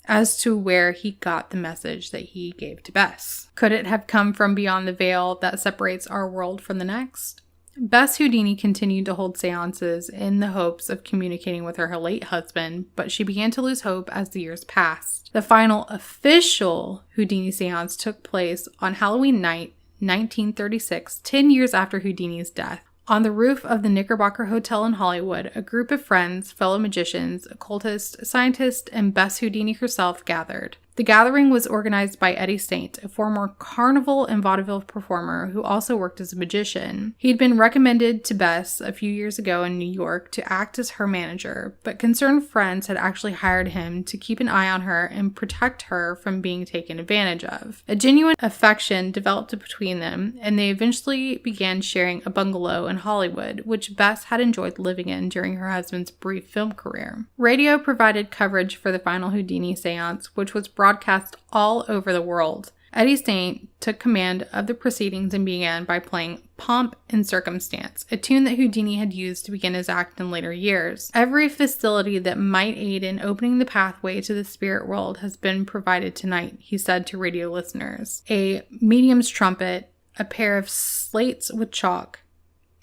as to where he got the message that he gave to Bess. Could it have come from beyond the veil that separates our world from the next? Bess Houdini continued to hold seances in the hopes of communicating with her late husband, but she began to lose hope as the years passed. The final official Houdini seance took place on Halloween night, 1936, 10 years after Houdini's death. On the roof of the Knickerbocker Hotel in Hollywood, a group of friends, fellow magicians, occultists, scientists, and Bess Houdini herself gathered. The gathering was organized by Eddie Saint, a former carnival and vaudeville performer who also worked as a magician. He'd been recommended to Bess a few years ago in New York to act as her manager, but concerned friends had actually hired him to keep an eye on her and protect her from being taken advantage of. A genuine affection developed between them, and they eventually began sharing a bungalow in Hollywood, which Bess had enjoyed living in during her husband's brief film career. Radio provided coverage for the final Houdini seance, which was broadcast all over the world. Eddie Saint took command of the proceedings and began by playing Pomp and Circumstance, a tune that Houdini had used to begin his act in later years. Every facility that might aid in opening the pathway to the spirit world has been provided tonight, he said to radio listeners. A medium's trumpet, a pair of slates with chalk,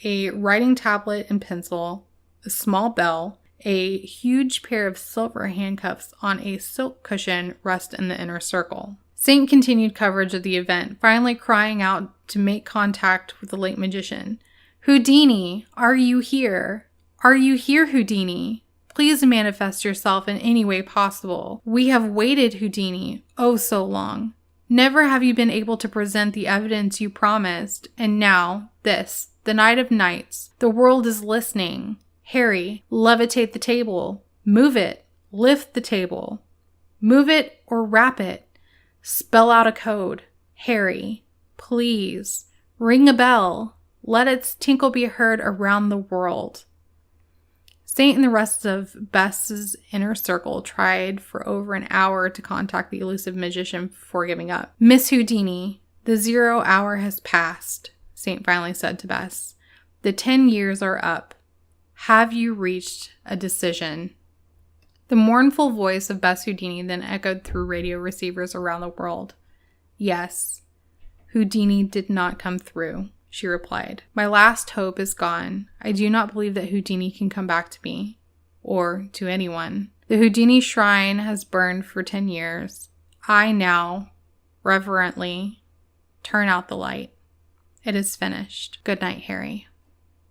a writing tablet and pencil, a small bell, a huge pair of silver handcuffs on a silk cushion rest in the inner circle. Saint continued coverage of the event, finally crying out to make contact with the late magician. "Houdini, are you here? Are you here, Houdini? Please manifest yourself in any way possible. We have waited, Houdini, oh so long. Never have you been able to present the evidence you promised, and now, this, the night of nights, the world is listening. Harry, levitate the table. Move it. Lift the table. Move it or wrap it. Spell out a code. Harry, please. Ring a bell. Let its tinkle be heard around the world." Saint and the rest of Bess's inner circle tried for over an hour to contact the elusive magician before giving up. "Miss Houdini, the 0 hour has passed," Saint finally said to Bess. "The 10 years are up. Have you reached a decision?" The mournful voice of Bess Houdini then echoed through radio receivers around the world. "Yes, Houdini did not come through," she replied. "My last hope is gone. I do not believe that Houdini can come back to me, or to anyone. The Houdini shrine has burned for 10 years. I now, reverently, turn out the light. It is finished. Good night, Harry."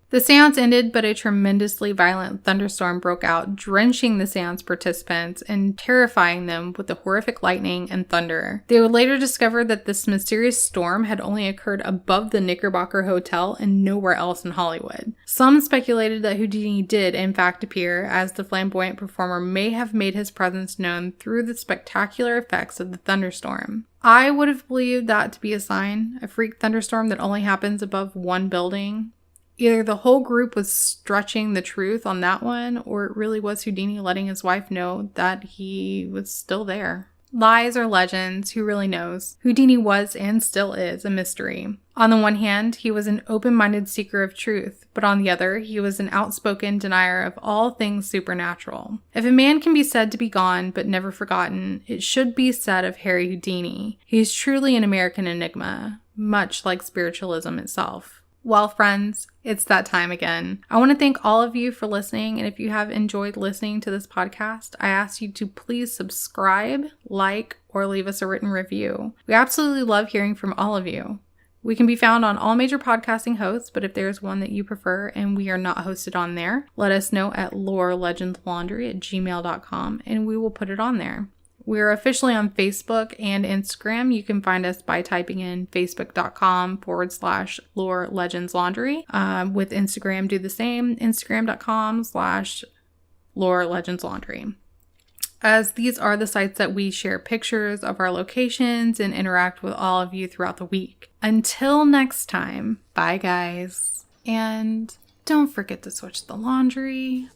The seance ended, but a tremendously violent thunderstorm broke out, drenching the seance participants and terrifying them with the horrific lightning and thunder. They would later discover that this mysterious storm had only occurred above the Knickerbocker Hotel and nowhere else in Hollywood. Some speculated that Houdini did, in fact, appear, as the flamboyant performer may have made his presence known through the spectacular effects of the thunderstorm. I would have believed that to be a sign, a freak thunderstorm that only happens above one building. Either the whole group was stretching the truth on that one, or it really was Houdini letting his wife know that he was still there. Lies or legends, who really knows? Houdini was and still is a mystery. On the one hand, he was an open-minded seeker of truth, but on the other, he was an outspoken denier of all things supernatural. If a man can be said to be gone but never forgotten, it should be said of Harry Houdini. He's truly an American enigma, much like spiritualism itself. Well, friends, it's that time again. I want to thank all of you for listening, and if you have enjoyed listening to this podcast, I ask you to please subscribe, like, or leave us a written review. We absolutely love hearing from all of you. We can be found on all major podcasting hosts, but if there's one that you prefer and we are not hosted on there, let us know at lorelegendslaundry@gmail.com, and we will put it on there. We're officially on Facebook and Instagram. You can find us by typing in facebook.com/Lore Legends Laundry. With Instagram, do the same, instagram.com/Lore Legends Laundry. As these are the sites that we share pictures of our locations and interact with all of you throughout the week. Until next time, bye guys. And don't forget to switch the laundry.